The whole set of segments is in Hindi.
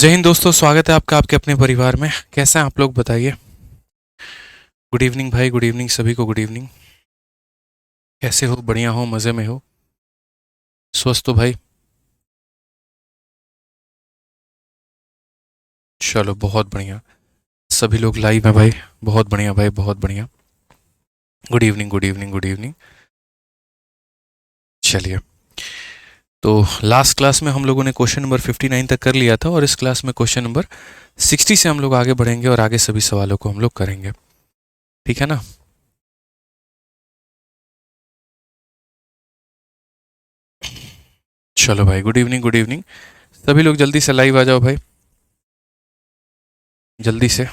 जय हिंद दोस्तों, स्वागत है आपका आपके अपने परिवार में। कैसे हैं आप लोग, बताइए। गुड इवनिंग भाई, गुड इवनिंग सभी को, गुड इवनिंग। कैसे हो? बढ़िया हो? मज़े में हो? स्वस्थ हो भाई? चलो बहुत बढ़िया। सभी लोग लाइव हैं भाई। बहुत बढ़िया भाई, बहुत बढ़िया। Good evening, good evening, good evening. चलिए, तो लास्ट क्लास में हम लोगों ने क्वेश्चन नंबर 59 तक कर लिया था, और इस क्लास में क्वेश्चन नंबर 60 से हम लोग आगे बढ़ेंगे और आगे सभी सवालों को हम लोग करेंगे। ठीक है ना? चलो भाई, गुड इवनिंग, गुड इवनिंग। सभी लोग जल्दी से लाइव आ जाओ भाई, जल्दी से।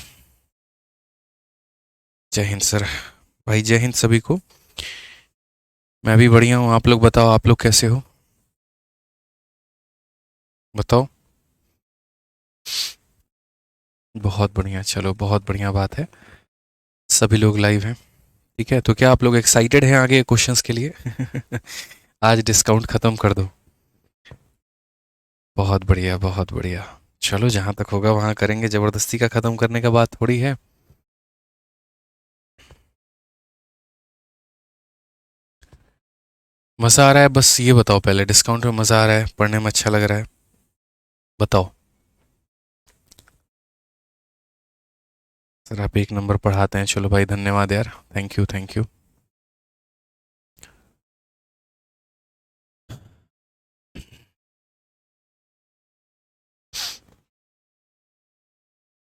जय हिंद सर। भाई जय हिंद सभी को। मैं भी बढ़िया हूँ, आप लोग बताओ, आप लोग कैसे हो? बताओ। बहुत बढ़िया, चलो बहुत बढ़िया बात है। सभी लोग लाइव हैं। ठीक है, तो क्या आप लोग एक्साइटेड हैं आगे क्वेश्चंस के लिए? आज डिस्काउंट ख़त्म कर दो। बहुत बढ़िया, बहुत बढ़िया। चलो, जहाँ तक होगा वहाँ करेंगे, ज़बरदस्ती का ख़त्म करने का बात थोड़ी है। मज़ा आ रहा है? बस ये बताओ पहले, डिस्काउंट में मज़ा आ रहा है? पढ़ने में अच्छा लग रहा है? बताओ। सर आप एक नंबर पढ़ाते हैं, चलो भाई धन्यवाद यार, थैंक यू, थैंक यू।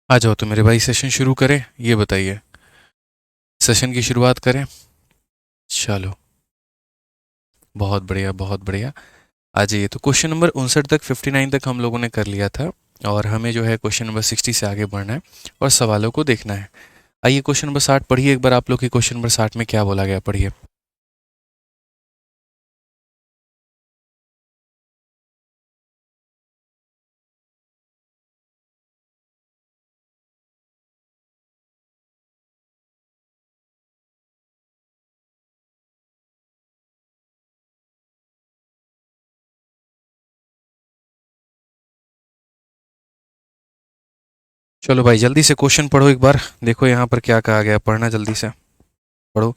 आ जाओ तो मेरे भाई, सेशन शुरू करें, ये बताइए। सेशन की शुरुआत करें। चलो, बहुत बढ़िया, बहुत बढ़िया। आ जाइए, तो क्वेश्चन नंबर 59 तक, 59 तक हम लोगों ने कर लिया था, और हमें जो है क्वेश्चन नंबर 60 से आगे बढ़ना है और सवालों को देखना है। आइए, क्वेश्चन नंबर 60 पढ़िए एक बार आप लोग की। क्वेश्चन नंबर 60 में क्या बोला गया, पढ़िए। चलो भाई, जल्दी से क्वेश्चन पढ़ो एक बार, देखो यहाँ पर क्या कहा गया, पढ़ना जल्दी से, पढ़ो।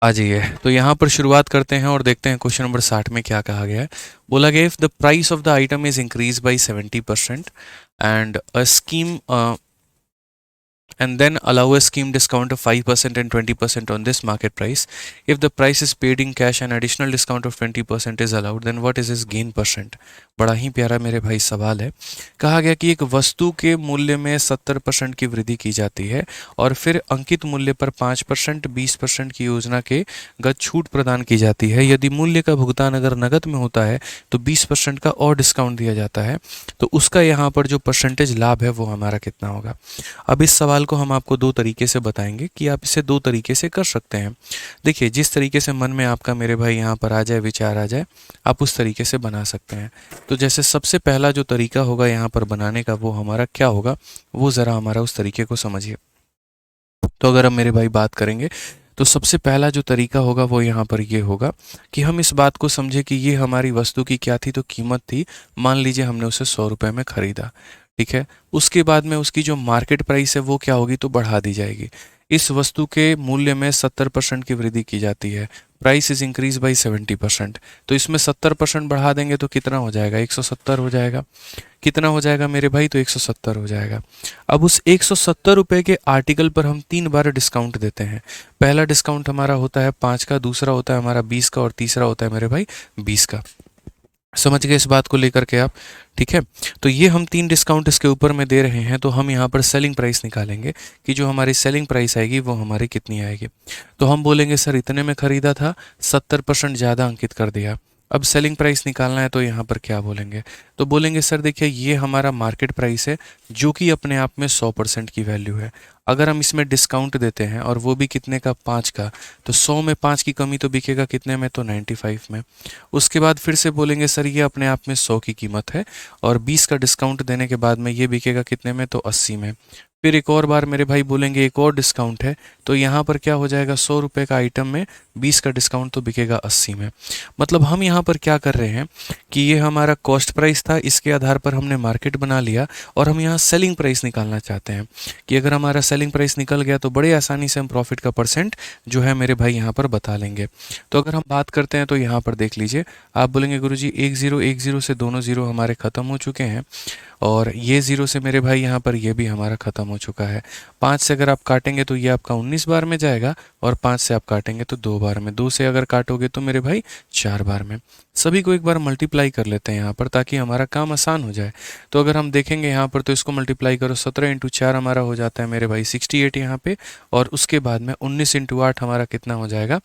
आ जाइए, तो यहाँ पर शुरुआत करते हैं और देखते हैं क्वेश्चन नंबर 60 में क्या कहा गया है। बोला गया, if the price of the item is increase by 70% and a scheme and then allow a scheme discount of 5% and 20% on this market price. If the price is paid in cash and additional discount of 20% is allowed, then what is his gain percent? बड़ा ही प्यारा मेरे भाई सवाल है। कहा गया कि एक वस्तु के मूल्य में 70% की वृद्धि की जाती है और फिर अंकित मूल्य पर 5%, 20% की योजना के गत छूट प्रदान की जाती है। यदि मूल्य का भुगतान अगर नकद में होता है तो 20% का और डिस्काउंट दिया जाता है, तो उसका यहाँ पर जो परसेंटेज लाभ है वो हमारा कितना होगा। अब इस सवाल को हम आपको दो तरीके से बताएंगे कि आप इसे दो तरीके से कर सकते हैं। देखिए, जिस तरीके से मन में आपका मेरे भाई यहाँ पर आ जाए, विचार आ जाए, आप उस तरीके से बना सकते हैं। तो जैसे सबसे पहला जो तरीका होगा यहाँ पर बनाने का, वो हमारा क्या होगा, वो ज़रा हमारा उस तरीके को समझिए। तो अगर हम मेरे भाई बात करेंगे, तो सबसे पहला जो तरीका होगा वो यहाँ पर ये होगा कि हम इस बात को समझे कि ये हमारी वस्तु की क्या थी, तो कीमत थी। मान लीजिए हमने उसे 100 रुपये में ख़रीदा। ठीक है, उसके बाद में उसकी जो मार्केट प्राइस है वो क्या होगी, तो बढ़ा दी जाएगी। इस वस्तु के मूल्य में 70% की वृद्धि की जाती है। Price is increase by 70%। तो इसमें 70% बढ़ा देंगे तो कितना हो जाएगा, 170 हो जाएगा। कितना हो जाएगा मेरे भाई, तो 170 हो जाएगा। अब उस 170 रुपये के आर्टिकल पर हम 3 बार डिस्काउंट देते हैं। पहला डिस्काउंट हमारा होता है 5 का, दूसरा होता है हमारा 20 का, और तीसरा होता है मेरे भाई 20 का। समझ गए इस बात को लेकर के आप? ठीक है, तो ये हम 3 डिस्काउंट इसके ऊपर में दे रहे हैं, तो हम यहाँ पर सेलिंग प्राइस निकालेंगे कि जो हमारी सेलिंग प्राइस आएगी वो हमारी कितनी आएगी। तो हम बोलेंगे सर इतने में ख़रीदा था, 70% ज़्यादा अंकित कर दिया। अब सेलिंग प्राइस निकालना है, तो यहाँ पर क्या बोलेंगे, तो बोलेंगे सर देखिए ये हमारा मार्केट प्राइस है, जो कि अपने आप में 100% की वैल्यू है। अगर हम इसमें डिस्काउंट देते हैं, और वो भी कितने का, 5 का, तो 100 में 5 की कमी तो बिकेगा कितने में, तो 95 में। उसके बाद फिर से बोलेंगे सर ये अपने आप में 100 की कीमत है, और 20 का डिस्काउंट देने के बाद में ये बिकेगा कितने में, तो 80 में। फिर एक और बार मेरे भाई बोलेंगे एक और डिस्काउंट है, तो यहाँ पर क्या हो जाएगा, 100 रुपये का आइटम में 20 का डिस्काउंट तो बिकेगा 80 में। मतलब हम यहाँ पर क्या कर रहे हैं कि ये हमारा कॉस्ट प्राइस था, इसके आधार पर हमने मार्केट बना लिया और हम यहाँ सेलिंग प्राइस निकालना चाहते हैं कि अगर हमारा सेलिंग प्राइस निकल गया तो बड़े आसानी से हम प्रॉफिट का परसेंट जो है मेरे भाई यहाँ पर बता लेंगे। तो अगर हम बात करते हैं तो यहाँ पर देख लीजिए, आप बोलेंगे गुरुजी 10 से दोनों ज़ीरो हमारे ख़त्म हो चुके हैं और ये ज़ीरो से मेरे भाई यहाँ पर ये भी हमारा ख़त्म हो चुका है। 5 से अगर आप काटेंगे तो ये आपका 19 बार में जाएगा और 5 से आप काटेंगे तो 2 बार में, 2 से अगर काटोगे तो मेरे भाई 4 बार में। सभी को एक बार मल्टीप्लाई कर लेते हैं यहाँ पर ताकि हमारा काम आसान हो जाए। तो अगर हम देखेंगे यहाँ पर तो इसको मल्टीप्लाई करो, 17 × 4 हमारा हो जाता है मेरे भाई 68 यहाँ पे, और उसके बाद में 19 × 8 हमारा कितना हो जाएगा,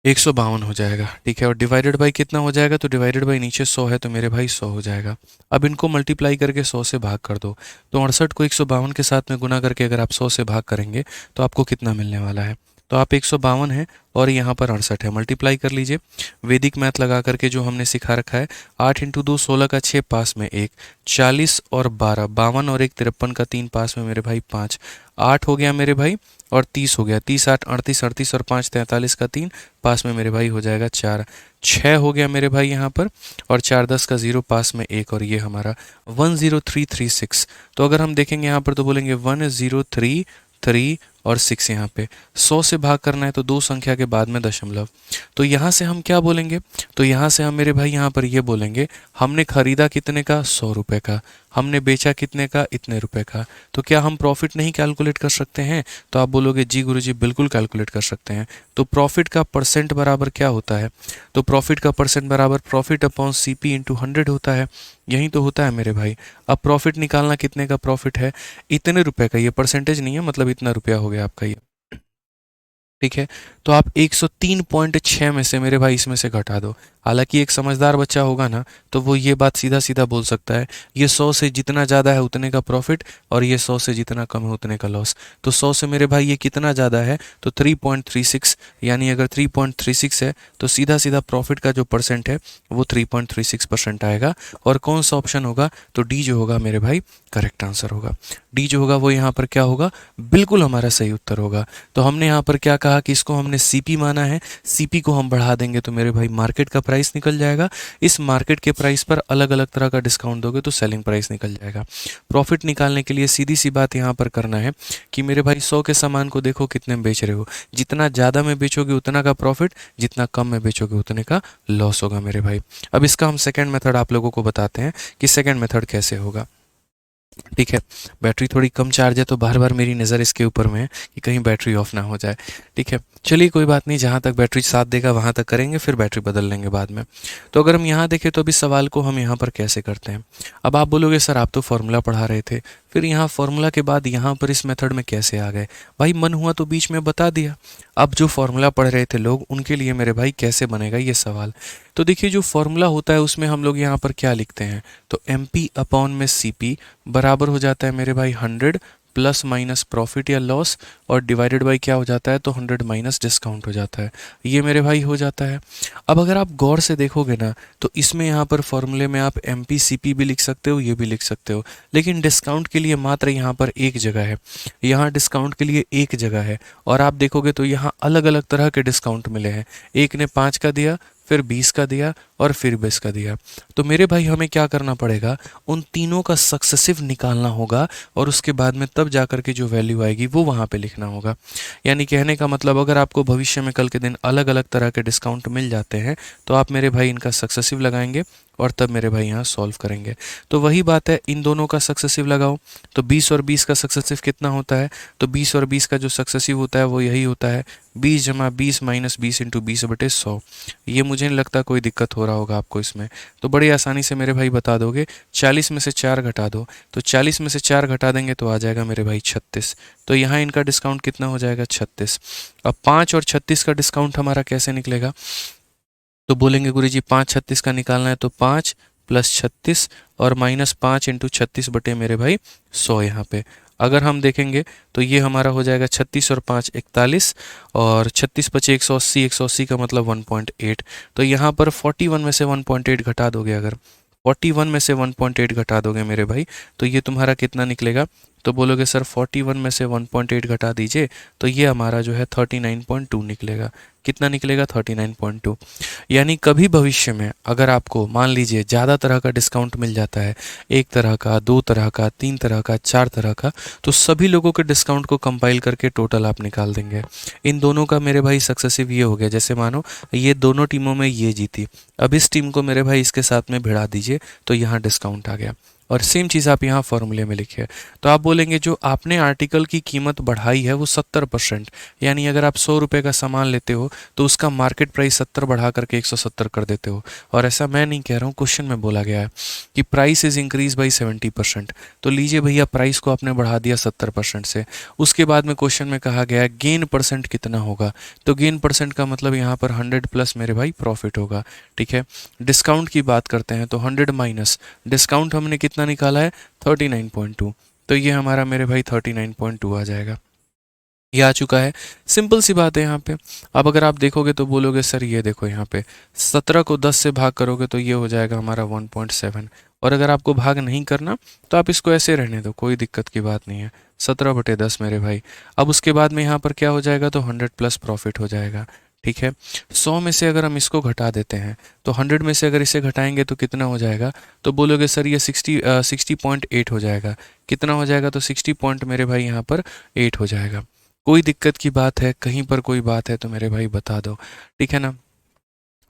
152 हो जाएगा। ठीक है, और डिवाइडेड बाई कितना हो जाएगा, तो डिवाइडेड बाई नीचे 100 है तो मेरे भाई 100 हो जाएगा। अब इनको मल्टीप्लाई करके 100 से भाग कर दो, तो 68 को 152 के साथ में गुना करके अगर आप 100 से भाग करेंगे तो आपको कितना मिलने वाला है, तो आप 152 है और यहाँ पर 68 है, मल्टीप्लाई कर लीजिए वैदिक मैथ लगा करके जो हमने सिखा रखा है। 8 × 2 16 का 6 पास में 1, 40 और 12 52 और 1 53 का 3 पास में मेरे भाई 5, 8 हो गया मेरे भाई और 30 हो गया, 30 8 38 38 और 5 43 का 3 पास में मेरे भाई हो जाएगा 4, 6 हो गया मेरे भाई यहाँ पर, और 4 10 का 0 पास में 1, और ये हमारा 10336। तो अगर हम देखेंगे यहाँ पर तो बोलेंगे 103 और 6, यहाँ पे 100 से भाग करना है तो 2 संख्या के बाद में दशमलव। तो यहाँ से हम क्या बोलेंगे, तो यहाँ से हम मेरे भाई यहाँ पर ये बोलेंगे हमने खरीदा कितने का, 100 रुपये का, हमने बेचा कितने का, इतने रुपए का। तो क्या हम प्रॉफिट नहीं कैलकुलेट कर सकते हैं, तो आप बोलोगे जी गुरुजी बिल्कुल कैलकुलेट कर सकते हैं। तो प्रॉफिट का परसेंट बराबर क्या होता है, तो प्रॉफिट का परसेंट बराबर प्रॉफिट अपॉन CP × 100 होता है, यही तो होता है मेरे भाई। अब प्रॉफिट निकालना कितने का प्रॉफिट है, इतने रुपए का, ये परसेंटेज नहीं है, मतलब इतना रुपया हो गया आपका ये। ठीक है, तो आप 103.6 में से मेरे भाई इसमें से घटा दो। हालांकि एक समझदार बच्चा होगा ना तो वो ये बात सीधा सीधा बोल सकता है, ये 100 से जितना ज़्यादा है उतने का प्रॉफिट और ये 100 से जितना कम है उतने का लॉस। तो 100 से मेरे भाई ये कितना ज़्यादा है, तो 3.36, यानी अगर 3.36 है तो सीधा सीधा प्रॉफिट का जो परसेंट है वो 3.36% आएगा। और कौन सा ऑप्शन होगा, तो डी जो होगा मेरे भाई करेक्ट आंसर होगा। डी जो होगा वो यहाँ पर क्या होगा, बिल्कुल हमारा सही उत्तर होगा। तो हमने यहाँ पर क्या कहा कि इसको हमने CP माना है, CP को हम बढ़ा देंगे तो मेरे भाई मार्केट का प्राइस निकल जाएगा। इस मार्केट के प्राइस पर अलग अलग तरह का डिस्काउंट दोगे तो सेलिंग प्राइस निकल जाएगा। प्रॉफिट निकालने के लिए सीधी सी बात यहाँ पर करना है कि मेरे भाई 100 के सामान को देखो कितने में बेच रहे हो, जितना ज़्यादा में बेचोगे उतना का प्रॉफिट, जितना कम में बेचोगे उतने का लॉस होगा मेरे भाई। अब इसका हम सेकेंड मेथड आप लोगों को बताते हैं कि सेकेंड मेथड कैसे होगा। ठीक है, बैटरी थोड़ी कम चार्ज है तो बार बार मेरी नज़र इसके ऊपर में है कि कहीं बैटरी ऑफ ना हो जाए। ठीक है, चलिए कोई बात नहीं, जहाँ तक बैटरी साथ देगा वहाँ तक करेंगे, फिर बैटरी बदल लेंगे बाद में। तो अगर हम यहाँ देखें तो अभी सवाल को हम यहाँ पर कैसे करते हैं। अब आप बोलोगे सर आप तो फॉर्मूला पढ़ा रहे थे, फिर यहाँ फॉर्मूला के बाद यहाँ पर इस मेथड में कैसे आ गए। भाई मन हुआ तो बीच में बता दिया। अब जो फॉर्मूला पढ़ रहे थे लोग उनके लिए मेरे भाई कैसे बनेगा ये सवाल। तो देखिए जो फॉर्मूला होता है उसमें हम लोग यहाँ पर क्या लिखते हैं, तो MP अपॉन में CP बराबर हो जाता है मेरे भाई 100 प्लस माइनस प्रॉफिट या लॉस, और डिवाइडेड बाई क्या हो जाता है, तो 100 माइनस डिस्काउंट हो जाता है। ये मेरे भाई हो जाता है। अब अगर आप गौर से देखोगे ना तो इसमें यहाँ पर फॉर्मूले में आप MP CP भी लिख सकते हो, ये भी लिख सकते हो, लेकिन डिस्काउंट के लिए मात्र यहाँ पर एक जगह है, यहाँ डिस्काउंट के लिए एक जगह है। और आप देखोगे तो यहाँ अलग अलग तरह के डिस्काउंट मिले हैं, एक ने 5 का दिया, फिर 20 का दिया और फिर 20 का दिया। तो मेरे भाई हमें क्या करना पड़ेगा, उन तीनों का सक्सेसिव निकालना होगा और उसके बाद में तब जाकर के जो वैल्यू आएगी वो वहाँ पे लिखना होगा। यानी कहने का मतलब अगर आपको भविष्य में कल के दिन अलग अलग तरह के डिस्काउंट मिल जाते हैं तो आप मेरे भाई इनका सक्सेसिव लगाएंगे और तब मेरे भाई यहाँ सॉल्व करेंगे। तो वही बात है, इन दोनों का सक्सेसिव लगाओ तो 20 और 20 का सक्सेसिव कितना होता है, तो 20 और 20 का जो सक्सेसिव होता है वो यही होता है 20 जमा 20 माइनस 20 इंटू 20/100। ये मुझे नहीं लगता कोई दिक्कत हो रहा होगा आपको इसमें, तो बड़ी आसानी से मेरे भाई बता दोगे। 40 में से 4 घटा दो, तो 40 में से 4 घटा देंगे तो आ जाएगा मेरे भाई 36। तो यहाँ इनका डिस्काउंट कितना हो जाएगा, 36। अब 5 और 36 का डिस्काउंट हमारा कैसे निकलेगा, तो बोलेंगे गुरुजी 5 36 का निकालना है तो 5 प्लस 36 और माइनस 5 इंटू 36 बटे मेरे भाई 100। यहाँ पे अगर हम देखेंगे तो ये हमारा हो जाएगा 36 और 5 41 और 36 पचे 180, 180 का मतलब 1.8। तो यहाँ पर 41 में से 1.8 घटा दोगे अगर 41 में से 1.8 घटा दोगे मेरे भाई तो ये तुम्हारा कितना निकलेगा। तो बोलोगे सर 41 में से 1.8 घटा दीजिए तो ये हमारा जो है 39.2 निकलेगा। कितना निकलेगा 39.2। यानी कभी भविष्य में अगर आपको मान लीजिए ज़्यादा तरह का डिस्काउंट मिल जाता है, एक तरह का, दो तरह का, तीन तरह का, चार तरह का, तो सभी लोगों के डिस्काउंट को कंपाइल करके टोटल आप निकाल देंगे। इन दोनों का मेरे भाई सक्सेसिव ये हो गया, जैसे मानो ये दोनों टीमों में ये जीती, अब इस टीम को मेरे भाई इसके साथ में भिड़ा दीजिए तो यहाँ डिस्काउंट आ गया। और सेम चीज़ आप यहाँ फॉर्मूले में लिखिए तो आप बोलेंगे जो आपने आर्टिकल की कीमत बढ़ाई है वो 70%, यानी अगर आप 100 रुपये का सामान लेते हो तो उसका मार्केट प्राइस 70 बढ़ा करके 170 कर देते हो। और ऐसा मैं नहीं कह रहा हूँ, क्वेश्चन में बोला गया है कि प्राइस इज इंक्रीज बाई 70%। तो लीजिए भैया प्राइस को आपने बढ़ा दिया 70% से। उसके बाद में क्वेश्चन में कहा गया है गेन परसेंट कितना होगा, तो गेन परसेंट का मतलब यहाँ पर 100 प्लस मेरे भाई प्रॉफिट होगा। ठीक है, डिस्काउंट की बात करते हैं तो 100 माइनस डिस्काउंट हमने कितना निकाला है 39.2, तो ये हमारा मेरे भाई 39.2 आ जाएगा। ये आ चुका है। सिंपल सी बात है यहाँ पे। अब अगर आप देखोगे तो बोलोगे सर ये देखो यहाँ पे 17 को 10 से भाग करोगे तो ये हो जाएगा हमारा 1.7, और अगर आपको भाग नहीं करना तो आप इसको ऐसे रहने दो, कोई दिक्कत की बात नहीं है। 17/10 मेरे भाई। अब उसके बाद में यहाँ पर क्या हो जाएगा तो 100 प्लस प्रॉफिट हो जाएगा। ठीक है, 100 में से अगर हम इसको घटा देते हैं तो 100 में से अगर इसे घटाएंगे तो कितना हो जाएगा, तो बोलोगे सर ये 60.8 हो जाएगा। कितना हो जाएगा तो 60 पॉइंट मेरे भाई यहाँ पर 8 हो जाएगा। कोई दिक्कत की बात है, कहीं पर कोई बात है तो मेरे भाई बता दो। ठीक है ना।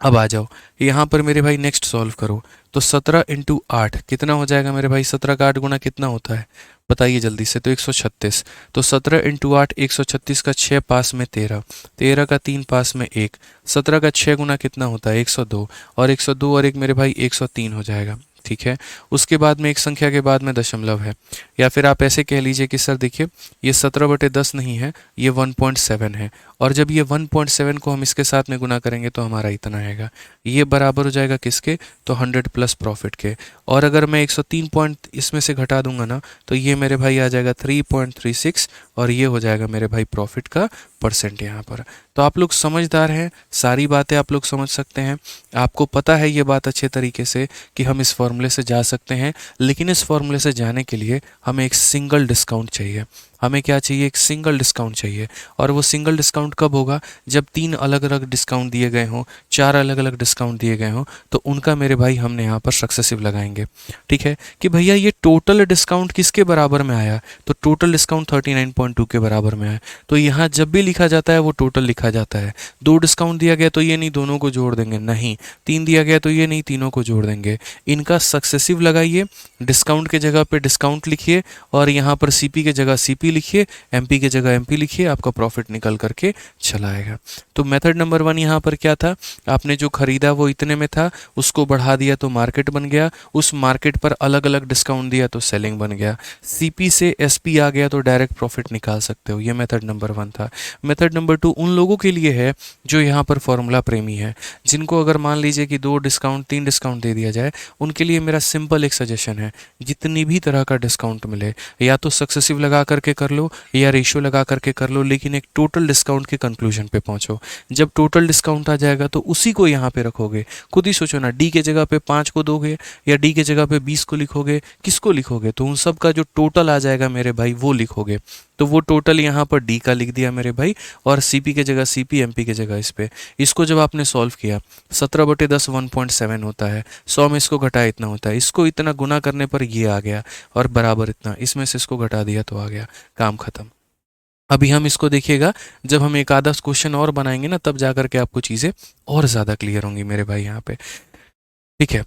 अब आ जाओ यहाँ पर मेरे भाई नेक्स्ट सॉल्व करो तो 17 × 8 कितना हो जाएगा मेरे भाई। 17 का 8 गुना कितना होता है बताइए जल्दी से, तो 136। तो 17 × 8 136 का 6 पास में 13, 13 का 3 पास में 1, 17 का 6 गुना कितना होता है 102, और 102 और एक मेरे भाई 103 हो जाएगा। ठीक है, उसके बाद में एक संख्या के बाद में दशमलव है, या फिर आप ऐसे कह लीजिए कि सर देखिए ये 17/10 नहीं है, ये 1.7 है, और जब ये 1.7 को हम इसके साथ में गुना करेंगे तो हमारा इतना आएगा। ये बराबर हो जाएगा किसके, तो 100 प्लस प्रॉफिट के। और अगर मैं 103 पॉइंट इसमें से घटा दूंगा ना तो ये मेरे भाई आ जाएगा 3.36, और ये हो जाएगा मेरे भाई प्रॉफिट का परसेंट यहाँ पर। तो आप लोग समझदार हैं, सारी बातें आप लोग समझ सकते हैं, आपको पता है ये बात अच्छे तरीके से कि हम इस फॉर्मूले से जा सकते हैं, लेकिन इस फॉर्मूले से जाने के लिए हमें एक सिंगल डिस्काउंट चाहिए। हमें क्या चाहिए, एक सिंगल डिस्काउंट चाहिए। और वो सिंगल डिस्काउंट कब होगा, जब 3 अलग अलग डिस्काउंट दिए गए हों, 4 अलग अलग डिस्काउंट दिए गए हों, तो उनका मेरे भाई हमने यहाँ पर सक्सेसिव लगाएंगे। ठीक है, कि भैया ये टोटल डिस्काउंट किसके बराबर में आया, तो टोटल डिस्काउंट 39.2 के बराबर में आया। तो यहाँ जब भी लिखा जाता है वो टोटल लिखा जाता है। 2 डिस्काउंट दिया गया तो ये नहीं दोनों को जोड़ देंगे, नहीं। 3 दिया गया तो ये नहीं तीनों को जोड़ देंगे। इनका सक्सेसिव लगाइए, डिस्काउंट के जगह पे डिस्काउंट लिखिए, और यहाँ पर सीपी के जगह सीपी लिखिए, एमपी के जगह एमपी लिखिए, आपका प्रॉफिट निकल करके चला आएगा। तो मेथड नंबर 1 यहाँ पर क्या था, आपने जो खरीदा वो इतने में था, उसको बढ़ा दिया तो मार्केट बन गया, उस मार्केट पर अलग अलग डिस्काउंट दिया तो सेलिंग बन गया, सीपी से एसपी आ गया तो डायरेक्ट प्रॉफिट निकाल सकते हो। ये मेथड नंबर 1 था। मेथड नंबर 2 उन लोगों के लिए है जो यहाँ पर फॉर्मूला प्रेमी है, जिनको अगर मान लीजिए कि 2 डिस्काउंट 3 डिस्काउंट दे दिया जाए, उनके लिए मेरा सिंपल एक सजेशन है, जितनी भी तरह का डिस्काउंट मिले या तो सक्सेसिव लगा करके कर लो या रेशियो लगा करके कर लो, लेकिन एक टोटल डिस्काउंट के कंक्लूजन पे पहुंचो। जब टोटल डिस्काउंट आ जाएगा तो उसी को यहाँ पे रखोगे। खुद ही सोचो ना, डी के जगह पे 5 को दोगे या डी के जगह पे 20 को लिखोगे, किसको लिखोगे, तो उन सब का जो टोटल आ जाएगा मेरे भाई वो लिखोगे। तो वो टोटल यहाँ पर डी का लिख दिया मेरे भाई, और सीपी के जगह सीपी, एमपी के जगह इस पे। इसको जब आपने सॉल्व किया 17/10 1.7 होता है, 100 में इसको घटाया इतना होता है, इसको इतना गुना करने पर ये आ गया, और बराबर इतना, इसमें से इसको घटा दिया तो आ गया, काम खत्म। अभी हम इसको देखिएगा, जब हम एक आधा क्वेश्चन और बनाएंगे ना तब जाकर के आपको चीज़ें और ज़्यादा क्लियर होंगी मेरे भाई यहाँ पे। ठीक है,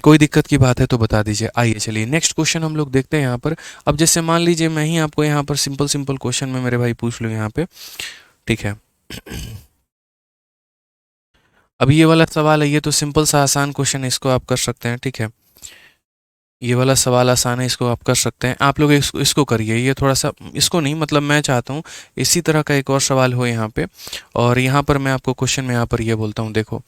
कोई दिक्कत की बात है तो बता दीजिए। आइए चलिए नेक्स्ट क्वेश्चन हम लोग देखते हैं यहाँ पर। अब जैसे मान लीजिए मैं ही आपको यहाँ पर सिंपल सिंपल क्वेश्चन में मेरे भाई पूछ लूँ यहाँ पे। ठीक है, अब ये वाला सवाल है, ये तो सिंपल सा आसान क्वेश्चन है, इसको आप कर सकते हैं। ठीक है, ये वाला सवाल आसान है, इसको आप कर सकते हैं। आप लोग इसको करिए, ये थोड़ा सा, इसको नहीं मतलब मैं चाहता हूँ इसी तरह का एक और सवाल हो यहाँ पे। और यहाँ पर मैं आपको क्वेश्चन में यहाँ पर ये बोलता हूँ, देखो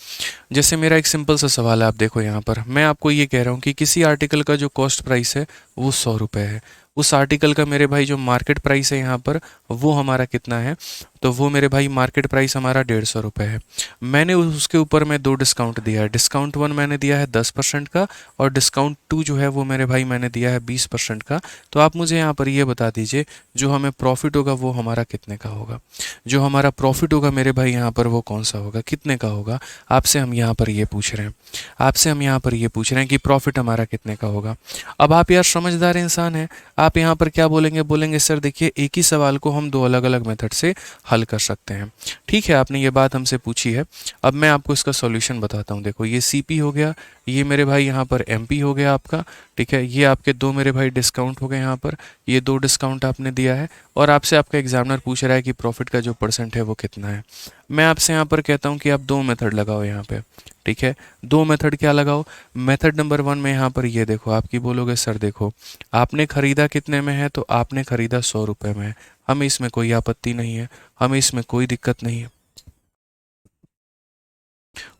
जैसे मेरा एक सिंपल सा सवाल है, आप देखो यहाँ पर मैं आपको ये कह रहा हूँ कि किसी आर्टिकल का जो कॉस्ट प्राइस है वो 100 रुपये है, उस आर्टिकल का मेरे भाई जो मार्केट प्राइस है यहाँ पर वो हमारा कितना है तो वो मेरे भाई मार्केट प्राइस हमारा 150 रुपये है। मैंने उसके ऊपर में 2 डिस्काउंट दिया है। डिस्काउंट 1 मैंने दिया है 10% का, और डिस्काउंट 2 जो है वो मेरे भाई मैंने दिया है 20% का। तो आप मुझे यहाँ पर ये बता दीजिए जो हमें प्रॉफिट होगा वो हमारा कितने का होगा। जो हमारा प्रॉफिट होगा मेरे भाई यहाँ पर वो कौन सा होगा, कितने का होगा। आपसे हम यहाँ पर ये पूछ रहे हैं, आपसे हम यहाँ पर ये पूछ रहे हैं कि प्रॉफिट हमारा कितने का होगा। अब आप यार समझदार इंसान हैं, आप यहाँ पर क्या बोलेंगे, बोलेंगे सर देखिए एक ही सवाल को हम 2 अलग अलग मेथड से हल कर सकते हैं। ठीक है, आपने ये बात हमसे पूछी है, अब मैं आपको इसका सॉल्यूशन बताता हूँ। देखो ये सीपी हो गया, ये मेरे भाई यहाँ पर एमपी हो गया आपका। ठीक है, ये आपके 2 मेरे भाई डिस्काउंट हो गए यहाँ पर, ये 2 डिस्काउंट आपने दिया है, और आपसे आपका एग्जामिनर पूछ रहा है कि प्रॉफिट का जो परसेंट है वो कितना है। मैं आपसे यहाँ पर कहता हूँ कि आप 2 मेथड लगाओ यहाँ पे। ठीक है, 2 मेथड क्या लगाओ। मेथड नंबर 1 में यहाँ पर ये देखो, आपकी बोलोगे सर देखो आपने ख़रीदा कितने में है, तो आपने ख़रीदा 100 रुपये में है, हमें इसमें कोई आपत्ति नहीं है, हमें इसमें कोई दिक्कत नहीं है।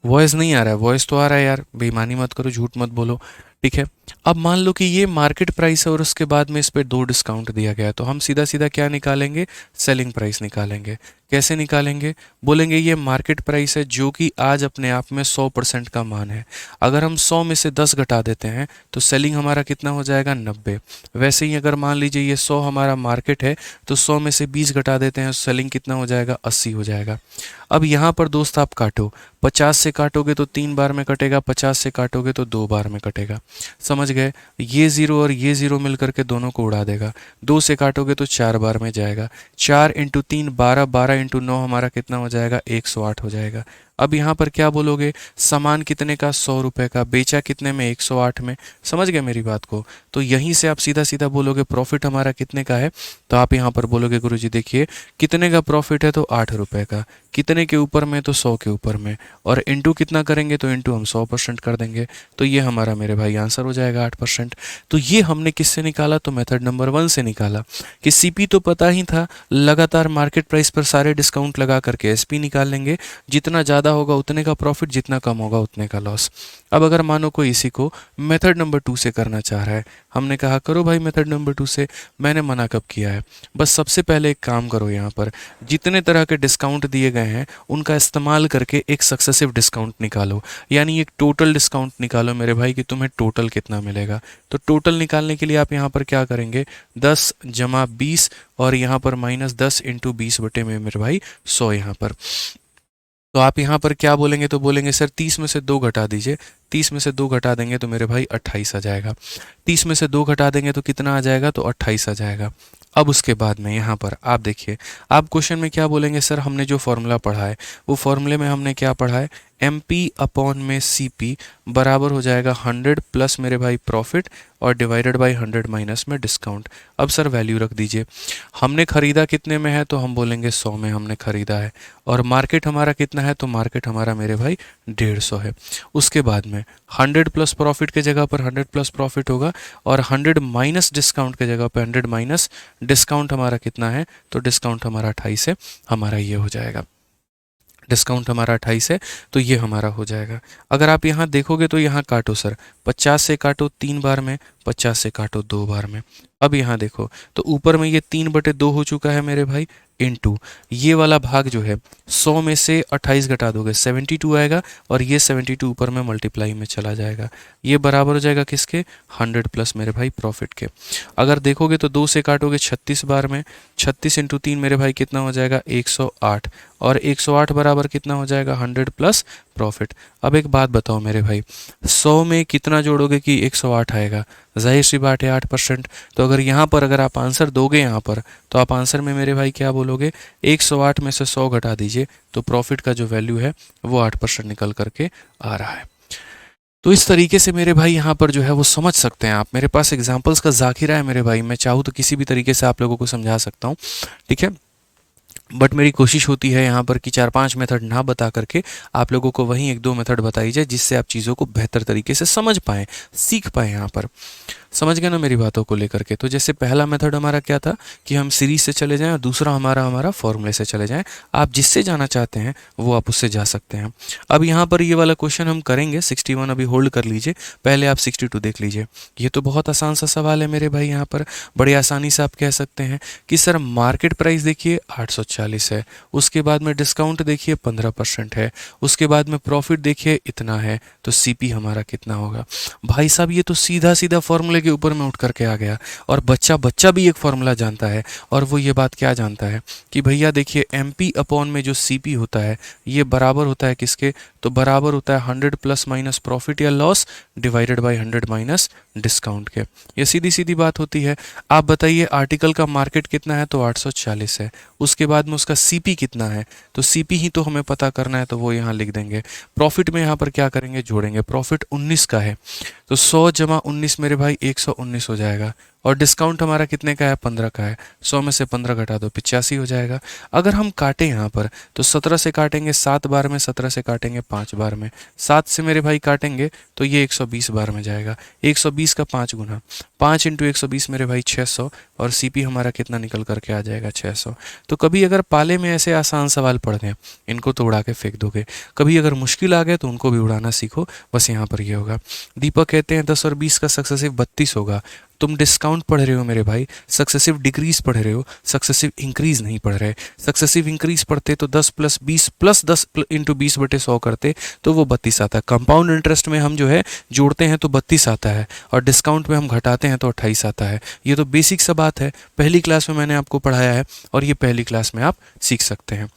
वॉइस नहीं आ रहा है? वॉइस तो आ रहा है यार, बेईमानी मत करो, झूठ मत बोलो। ठीक है, अब मान लो कि ये मार्केट प्राइस है और उसके बाद में इस पर 2 डिस्काउंट दिया गया है, तो हम सीधा सीधा क्या निकालेंगे, सेलिंग प्राइस निकालेंगे। कैसे निकालेंगे, बोलेंगे ये मार्केट प्राइस है जो कि आज अपने आप में 100% का मान है। अगर हम 100 में से 10 घटा देते हैं तो सेलिंग हमारा कितना हो जाएगा, 90। वैसे ही अगर मान लीजिए ये 100 हमारा मार्केट है, तो 100 में से 20 घटा देते हैं, सेलिंग कितना हो जाएगा, 80 हो जाएगा। अब यहाँ पर दोस्त आप काटो, 50 से काटोगे तो 3 बार में कटेगा, 50 से काटोगे तो 2 बार में कटेगा। समझ गए, ये ज़ीरो और ये ज़ीरो मिल करके दोनों को उड़ा देगा। 2 से काटोगे तो 4 बार में जाएगा, 4 इंटू 3 12, 12 इंटू 9 हमारा कितना हो जाएगा, 108 हो जाएगा। अब यहाँ पर क्या बोलोगे, सामान कितने का, 100 रुपये का, बेचा कितने में, 108 में। समझ गए मेरी बात को। तो यहीं से आप सीधा सीधा बोलोगे प्रॉफिट हमारा कितने का है, तो आप यहाँ पर बोलोगे गुरुजी देखिए कितने का प्रॉफिट है, तो 8 रुपये का, कितने के ऊपर में, तो 100 के ऊपर में, और इंटू कितना करेंगे, तो इंटू हम 100% कर देंगे, तो ये हमारा मेरे भाई आंसर हो जाएगा 8%। तो ये हमने किससे निकाला, तो मेथड नंबर 1 से निकाला कि सीपी तो पता ही था, लगातार मार्केट प्राइस पर सारे डिस्काउंट लगा करके एसपी निकाल लेंगे, जितना ज़्यादा होगा उतने का प्रॉफिट, जितना कम होगा उतने का लॉस। अब अगर मानो कोई इसी को मेथड नंबर 2 से करना चाह रहा है, हमने कहा करो भाई मेथड नंबर 2 से, मैंने मना कब किया है। बस सबसे पहले एक काम करो, यहाँ पर जितने तरह के डिस्काउंट दिए गए हैं उनका इस्तेमाल करके एक सक्सेसिव डिस्काउंट निकालो, यानी एक टोटल डिस्काउंट निकालो मेरे भाई कि तुम्हें टोटल कितना मिलेगा। तो टोटल निकालने के लिए आप यहाँ पर क्या करेंगे, 10 जमा 20 और यहाँ पर माइनस 10 इंटू 20 बटे में मेरे भाई 100 यहाँ पर। तो आप यहाँ पर क्या बोलेंगे, तो बोलेंगे सर 30 में से 2 घटा दीजिए। 30 में से 2 घटा देंगे तो मेरे भाई 28 आ जाएगा। 30 में से 2 घटा देंगे तो कितना आ जाएगा, तो 28 आ जाएगा। अब उसके बाद में यहाँ पर आप देखिए, आप क्वेश्चन में क्या बोलेंगे, सर हमने जो फॉर्मूला पढ़ा है वो फॉर्मूले में हमने क्या पढ़ा है, MP अपॉन में CP बराबर हो जाएगा 100 प्लस मेरे भाई प्रॉफिट और डिवाइडेड बाय 100 माइनस में डिस्काउंट। अब सर वैल्यू रख दीजिए, हमने ख़रीदा कितने में है, तो हम बोलेंगे 100 में हमने ख़रीदा है, और मार्केट हमारा कितना है, तो मार्केट हमारा मेरे भाई 150 है। उसके बाद में 100 प्लस प्रॉफिट के जगह पर 100 प्लस प्रॉफिट होगा, और 100 माइनस डिस्काउंट के जगह पर 100 माइनस डिस्काउंट हमारा कितना है, तो डिस्काउंट हमारा 28 है, हमारा ये हो जाएगा। डिस्काउंट हमारा 28 है, तो ये हमारा हो जाएगा। अगर आप यहाँ देखोगे तो यहाँ काटो सर, 50 से काटो 3 बार में, 50 से काटो 2 बार में। अब यहाँ देखो तो ऊपर में ये 3/2 हो चुका है मेरे भाई, इनटू ये वाला भाग जो है 100 में से 28 घटा दोगे 72 आएगा, और ये 72 ऊपर में मल्टीप्लाई में चला जाएगा, ये बराबर हो जाएगा किसके, 100 प्लस मेरे भाई प्रॉफिट के। अगर देखोगे तो 2 से काटोगे 36 बार में, 36 इंटू 3 मेरे भाई कितना हो जाएगा, 108, और 108 बराबर कितना हो जाएगा, 100 प्लस प्रॉफिट। अब एक बात बताओ मेरे भाई, 100 में कितना जोड़ोगे कि 108 आएगा, जाहिर सी बात है 8%। तो अगर यहाँ पर अगर आप आंसर दोगे यहाँ पर, तो आप आंसर में मेरे भाई क्या बोलोगे, 108 में से 100 घटा दीजिए, तो प्रॉफिट का जो वैल्यू है वो 8% निकल करके आ रहा है। तो इस तरीके से मेरे भाई यहाँ पर जो है वो समझ सकते हैं आप। मेरे पास एग्जाम्पल्स का ज़ाखिरा है मेरे भाई, मैं चाहूँ तो किसी भी तरीके से आप लोगों को समझा सकता हूँ। ठीक है, बट मेरी कोशिश होती है यहाँ पर कि 4-5 मेथड ना बता करके आप लोगों को वहीं 1-2 मेथड बताई जाए, जिससे आप चीज़ों को बेहतर तरीके से समझ पाएँ, सीख पाएँ। यहाँ पर समझ गए ना मेरी बातों को लेकर के। तो जैसे पहला मेथड हमारा क्या था कि हम सीरीज से चले जाएं, और दूसरा हमारा फॉर्मूले से चले जाएं। आप जिससे जाना चाहते हैं वो आप उससे जा सकते हैं। अब यहाँ पर ये वाला क्वेश्चन हम करेंगे 61, अभी होल्ड कर लीजिए, पहले आप 62 देख लीजिए। ये तो बहुत आसान सा सवाल है मेरे भाई। यहाँ पर बड़ी आसानी से आप कह सकते हैं कि सर मार्केट प्राइस देखिए 840 840 है। उसके बाद में डिस्काउंट देखिए 15% है। उसके बाद में प्रॉफिट देखिए इतना है, तो सीपी हमारा कितना होगा। भाई साहब ये तो सीधा सीधा फॉर्मूले के ऊपर में उठ करके आ गया। और बच्चा बच्चा भी एक फॉर्मूला जानता है, और वो ये बात क्या जानता है कि भैया देखिए एम पी अपॉन में जो सी पी होता है ये बराबर होता है किसके, तो बराबर होता है 100 प्लस माइनस प्रॉफिट या loss divided by 100 minus discount के। ये सीधी सीधी बात होती है। आप बताइए आर्टिकल का मार्केट कितना है, तो 840 है। उसके बाद में उसका सीपी कितना है, तो सीपी ही तो हमें पता करना है, तो वो यहाँ लिख देंगे। प्रॉफिट में यहाँ पर क्या करेंगे, जोड़ेंगे। प्रॉफिट 19 का है, तो 100 जमा 19 मेरे भाई 119 हो जाएगा। और डिस्काउंट हमारा कितने का है, 15 का है। 100 में से 15 घटा दो 85 हो जाएगा। अगर हम काटें यहाँ पर तो 17 से काटेंगे 7 बार में, 17 से काटेंगे 5 बार में, 7 से मेरे भाई काटेंगे तो ये 120 बार में जाएगा। 120 का 5 गुना, 5 इंटू 120 मेरे भाई 600, और सीपी हमारा कितना निकल करके आ जाएगा, 600। तो कभी अगर पाले में ऐसे आसान सवाल पढ़ गए, इनको तो उड़ा के फेंक दोगे। कभी अगर मुश्किल आ गए तो उनको भी उड़ाना सीखो। बस यहाँ पर ये होगा। दीपक कहते हैं 10 और 20 का सक्सेसिव 32 होगा। तुम डिस्काउंट पढ़ रहे हो मेरे भाई, सक्सेसिव डिक्रीज पढ़ रहे हो, सक्सेसिव इंक्रीज नहीं पढ़ रहे। सक्सेसिव इंक्रीज पढ़ते तो 10 प्लस 20 प्लस 10 इंटू 20/100 करते तो वो 32 आता है। कंपाउंड इंटरेस्ट में हम जो है जोड़ते हैं तो 32 आता है, और डिस्काउंट में हम घटाते हैं तो 28 आता है। ये तो बेसिक सा बात है, पहली क्लास में मैंने आपको पढ़ाया है, और ये पहली क्लास में आप सीख सकते हैं।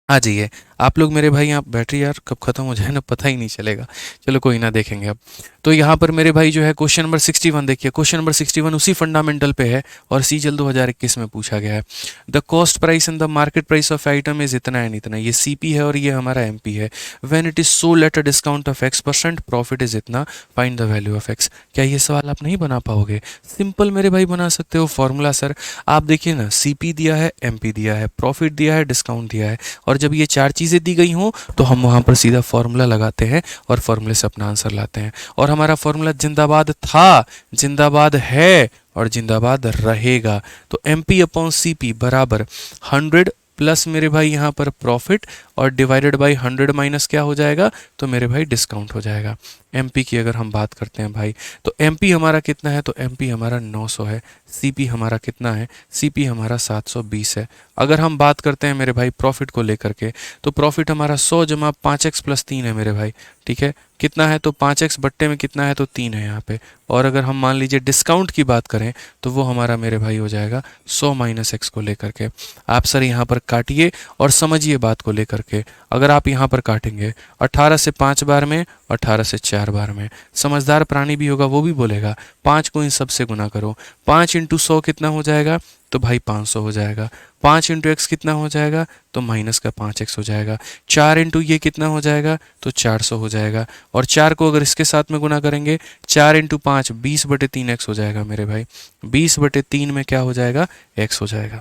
आ जाइए आप लोग मेरे भाई, यहाँ बैटरी यार कब खत्म हो जाए ना पता ही नहीं चलेगा। चलो कोई ना, देखेंगे अब। तो यहाँ पर मेरे भाई जो है क्वेश्चन नंबर 61 देखिए। क्वेश्चन नंबर 61 उसी फंडामेंटल पे है, और सीजल 2021 में पूछा गया है। The cost price and the market price of item is इतना एंड इतना। ये सीपी है और ये हमारा एमपी है। When it is sold at a discount of x%, profit is इतना, find the value of x। क्या ये सवाल आप नहीं बना पाओगे? सिंपल मेरे भाई बना सकते हो। फॉर्मूला सर आप देखिए ना, सीपी दिया है, एमपी दिया है, प्रॉफिट दिया है, डिस्काउंट दिया है, और जब ये चार चीज़ें दी गई हों तो हम वहाँ पर सीधा फॉर्मूला लगाते हैं और फॉर्मूले से अपना आंसर लाते हैं। और हमारा फॉर्मूला जिंदाबाद था, जिंदाबाद है, और जिंदाबाद रहेगा। तो M P upon C P बराबर 100 प्लस मेरे भाई यहाँ पर प्रॉफिट, और डिवाइडेड बाई 100 माइनस क्या हो जाएगा, तो मेरे भाई डिस्काउंट हो जाएगा। एमपी की अगर हम बात करते हैं भाई, तो एमपी हमारा कितना है, तो एमपी हमारा 900 है। सीपी हमारा कितना है, सीपी हमारा 720 है। अगर हम बात करते हैं मेरे भाई प्रॉफिट को लेकर के, तो प्रॉफिट हमारा 100 जमा 5x प्लस 3 है मेरे भाई, ठीक है। कितना है, तो 5x बट्टे में कितना है, तो 3 है यहाँ पे। और अगर हम मान लीजिए डिस्काउंट की बात करें तो वो हमारा मेरे भाई हो जाएगा 100 माइनस x को लेकर के। आप सर यहाँ पर काटिए और समझिए बात को लेकर के। अगर आप यहाँ पर काटेंगे 18 से 5 बार में, 18 से 4 बार में, समझदार प्राणी भी होगा वो भी बोलेगा 5 को इन सब से गुना करो। 5 इंटू 100 कितना हो जाएगा, तो भाई 500 हो जाएगा। 5 इंटू एक्स कितना हो जाएगा, तो माइनस का 5x हो जाएगा। 4 इंटू ये कितना हो जाएगा, तो 400 हो जाएगा। और 4 को अगर इसके साथ में गुना करेंगे, 4 इंटू 5 20/3x हो जाएगा मेरे भाई। 20/3 में क्या हो जाएगा, x हो जाएगा।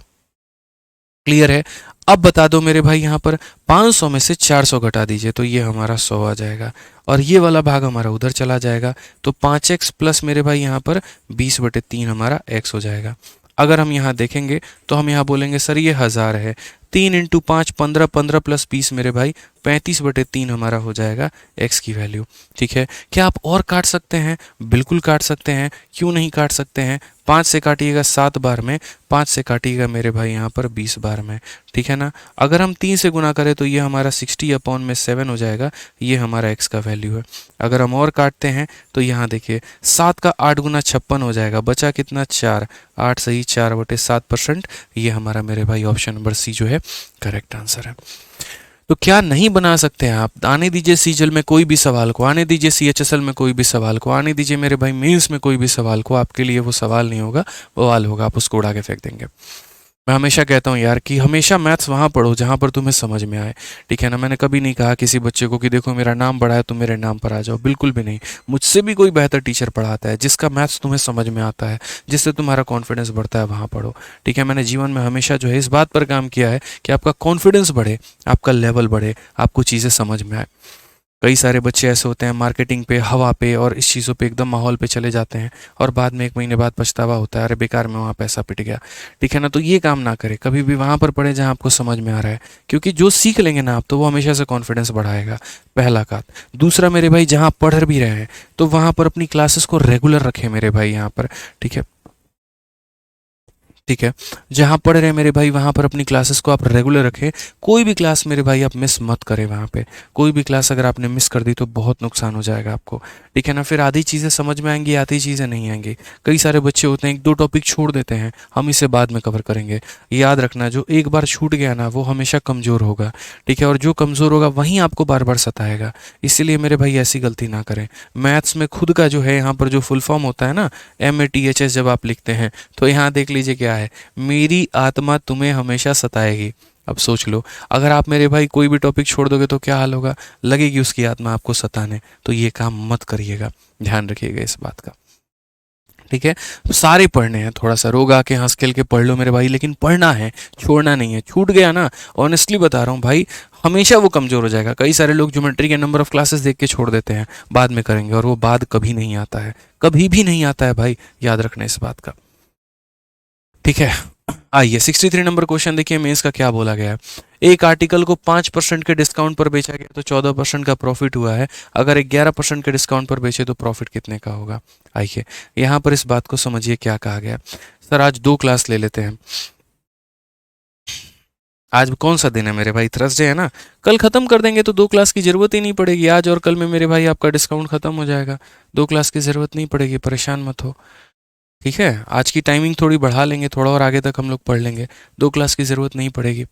क्लियर है? अब बता दो मेरे भाई, यहाँ पर 500 में से 400 घटा दीजिए तो ये हमारा 100 आ जाएगा, और ये वाला भाग हमारा उधर चला जाएगा। तो 5x प्लस मेरे भाई यहाँ पर 20/3 हमारा x हो जाएगा। अगर हम यहाँ देखेंगे तो हम यहाँ बोलेंगे सर ये 1000 है। 3 इंटू 5 15, 15 प्लस 20 मेरे भाई 35/3 हमारा हो जाएगा x की वैल्यू। ठीक है, क्या आप और काट सकते हैं? बिल्कुल काट सकते हैं, क्यों नहीं काट सकते हैं। 5 से काटिएगा 7 बार में, 5 से काटिएगा मेरे भाई यहाँ पर 20 बार में, ठीक है ना। अगर हम 3 से गुना करें तो ये हमारा 60/7 हो जाएगा, ये हमारा x का वैल्यू है। अगर हम और काटते हैं तो यहाँ देखिए 7 का 8 गुना 56 हो जाएगा, बचा कितना 4, 8 सही 4/7%, ये हमारा मेरे भाई ऑप्शन नंबर सी जो है करेक्ट आंसर है। तो क्या नहीं बना सकते हैं आप? आने दीजिए सीजल में कोई भी सवाल को, आने दीजिए सीएचएसएल में कोई भी सवाल को, आने दीजिए मेरे भाई मेंस में कोई भी सवाल को, आपके लिए वो सवाल नहीं होगा, बवाल होगा, आप उसको उड़ा के फेंक देंगे। मैं हमेशा कहता हूँ यार कि हमेशा मैथ्स वहाँ पढ़ो जहाँ पर तुम्हें समझ में आए, ठीक है ना। मैंने कभी नहीं कहा किसी बच्चे को कि देखो मेरा नाम बड़ा है तुम मेरे नाम पर आ जाओ, बिल्कुल भी नहीं। मुझसे भी कोई बेहतर टीचर पढ़ाता है, जिसका मैथ्स तुम्हें समझ में आता है, जिससे तुम्हारा कॉन्फिडेंस बढ़ता है, वहाँ पढ़ो, ठीक है। मैंने जीवन में हमेशा जो है इस बात पर काम किया है कि आपका कॉन्फिडेंस बढ़े, आपका लेवल बढ़े, आपको चीज़ें समझ में आए। कई सारे बच्चे ऐसे होते हैं मार्केटिंग पे, हवा पे और इस चीज़ों पे एकदम माहौल पे चले जाते हैं, और बाद में 1 महीने बाद पछतावा होता है, अरे बेकार में वहाँ पैसा पिट गया, ठीक है ना। तो ये काम ना करें, कभी भी वहाँ पर पढ़े जहाँ आपको समझ में आ रहा है, क्योंकि जो सीख लेंगे ना आप तो वो हमेशा से कॉन्फिडेंस बढ़ाएगा, पहला बात। दूसरा मेरे भाई, जहाँ आप पढ़ भी रहे हैं तो वहाँ पर अपनी क्लासेस को रेगुलर रखें मेरे भाई यहाँ पर, ठीक है। ठीक है, जहाँ पढ़ रहे हैं मेरे भाई वहाँ पर अपनी क्लासेस को आप रेगुलर रखें। कोई भी क्लास मेरे भाई आप मिस मत करें वहाँ पे। कोई भी क्लास अगर आपने मिस कर दी तो बहुत नुकसान हो जाएगा आपको। ठीक है ना, फिर आधी चीज़ें समझ में आएंगी, आधी चीज़ें नहीं आएंगी। कई सारे बच्चे होते हैं एक दो टॉपिक छोड़ देते हैं, हम इसे बाद में कवर करेंगे। याद रखना, जो एक बार छूट गया ना वो हमेशा कमज़ोर होगा। ठीक है, और जो कमज़ोर होगा वहीं आपको बार बार सताएगा। इसीलिए मेरे भाई ऐसी गलती ना करें। मैथ्स में खुद का जो है यहाँ पर जो फुल फॉर्म होता है ना, MATHS जब आप लिखते हैं तो यहाँ देख लीजिए क्या है, मेरी आत्मा तुम्हें हमेशा सताएगी। अब सोच लो, अगर आप मेरे भाई कोई भी टॉपिक छोड़ दोगे तो क्या हाल होगा, लगेगी उसकी आत्मा आपको सताने। तो ये काम मत करिएगा, ध्यान रखिएगा इस बात का। ठीक है, सारे पढ़ने हैं, थोड़ा सा रोग आके हंस खेल के पढ़ लो मेरे भाई, लेकिन पढ़ना है, छोड़ना नहीं है। छूट गया ना, ऑनेस्टली बता रहा हूँ भाई, हमेशा वो कमज़ोर हो जाएगा। कई सारे लोग ज्योमेट्री के नंबर ऑफ क्लासेस देख के छोड़ देते हैं, बाद में करेंगे, और वो बाद कभी नहीं आता है, कभी भी नहीं आता है भाई, याद रखना इस बात का। ठीक है, आइए 63 नंबर क्वेश्चन देखिए, मेंस का क्या बोला गया है। एक आर्टिकल को 5% के डिस्काउंट पर बेचा गया तो 14% का प्रॉफिट हुआ है। अगर 11% के डिस्काउंट पर बेचे तो प्रॉफिट कितने का होगा। आइए यहाँ पर इस बात को समझिए क्या कहा गया। सर आज 2 क्लास ले लेते हैं। आज कौन सा दिन है मेरे भाई, थर्सडे है ना। कल खत्म कर देंगे तो 2 क्लास की जरूरत ही नहीं पड़ेगी। आज और कल में मेरे भाई आपका डिस्काउंट खत्म हो जाएगा, 2 क्लास की जरूरत नहीं पड़ेगी, परेशान मत हो। ठीक है, आज की टाइमिंग थोड़ी बढ़ा लेंगे, थोड़ा और आगे तक हम लोग पढ़ लेंगे, 2 क्लास की ज़रूरत नहीं पड़ेगी।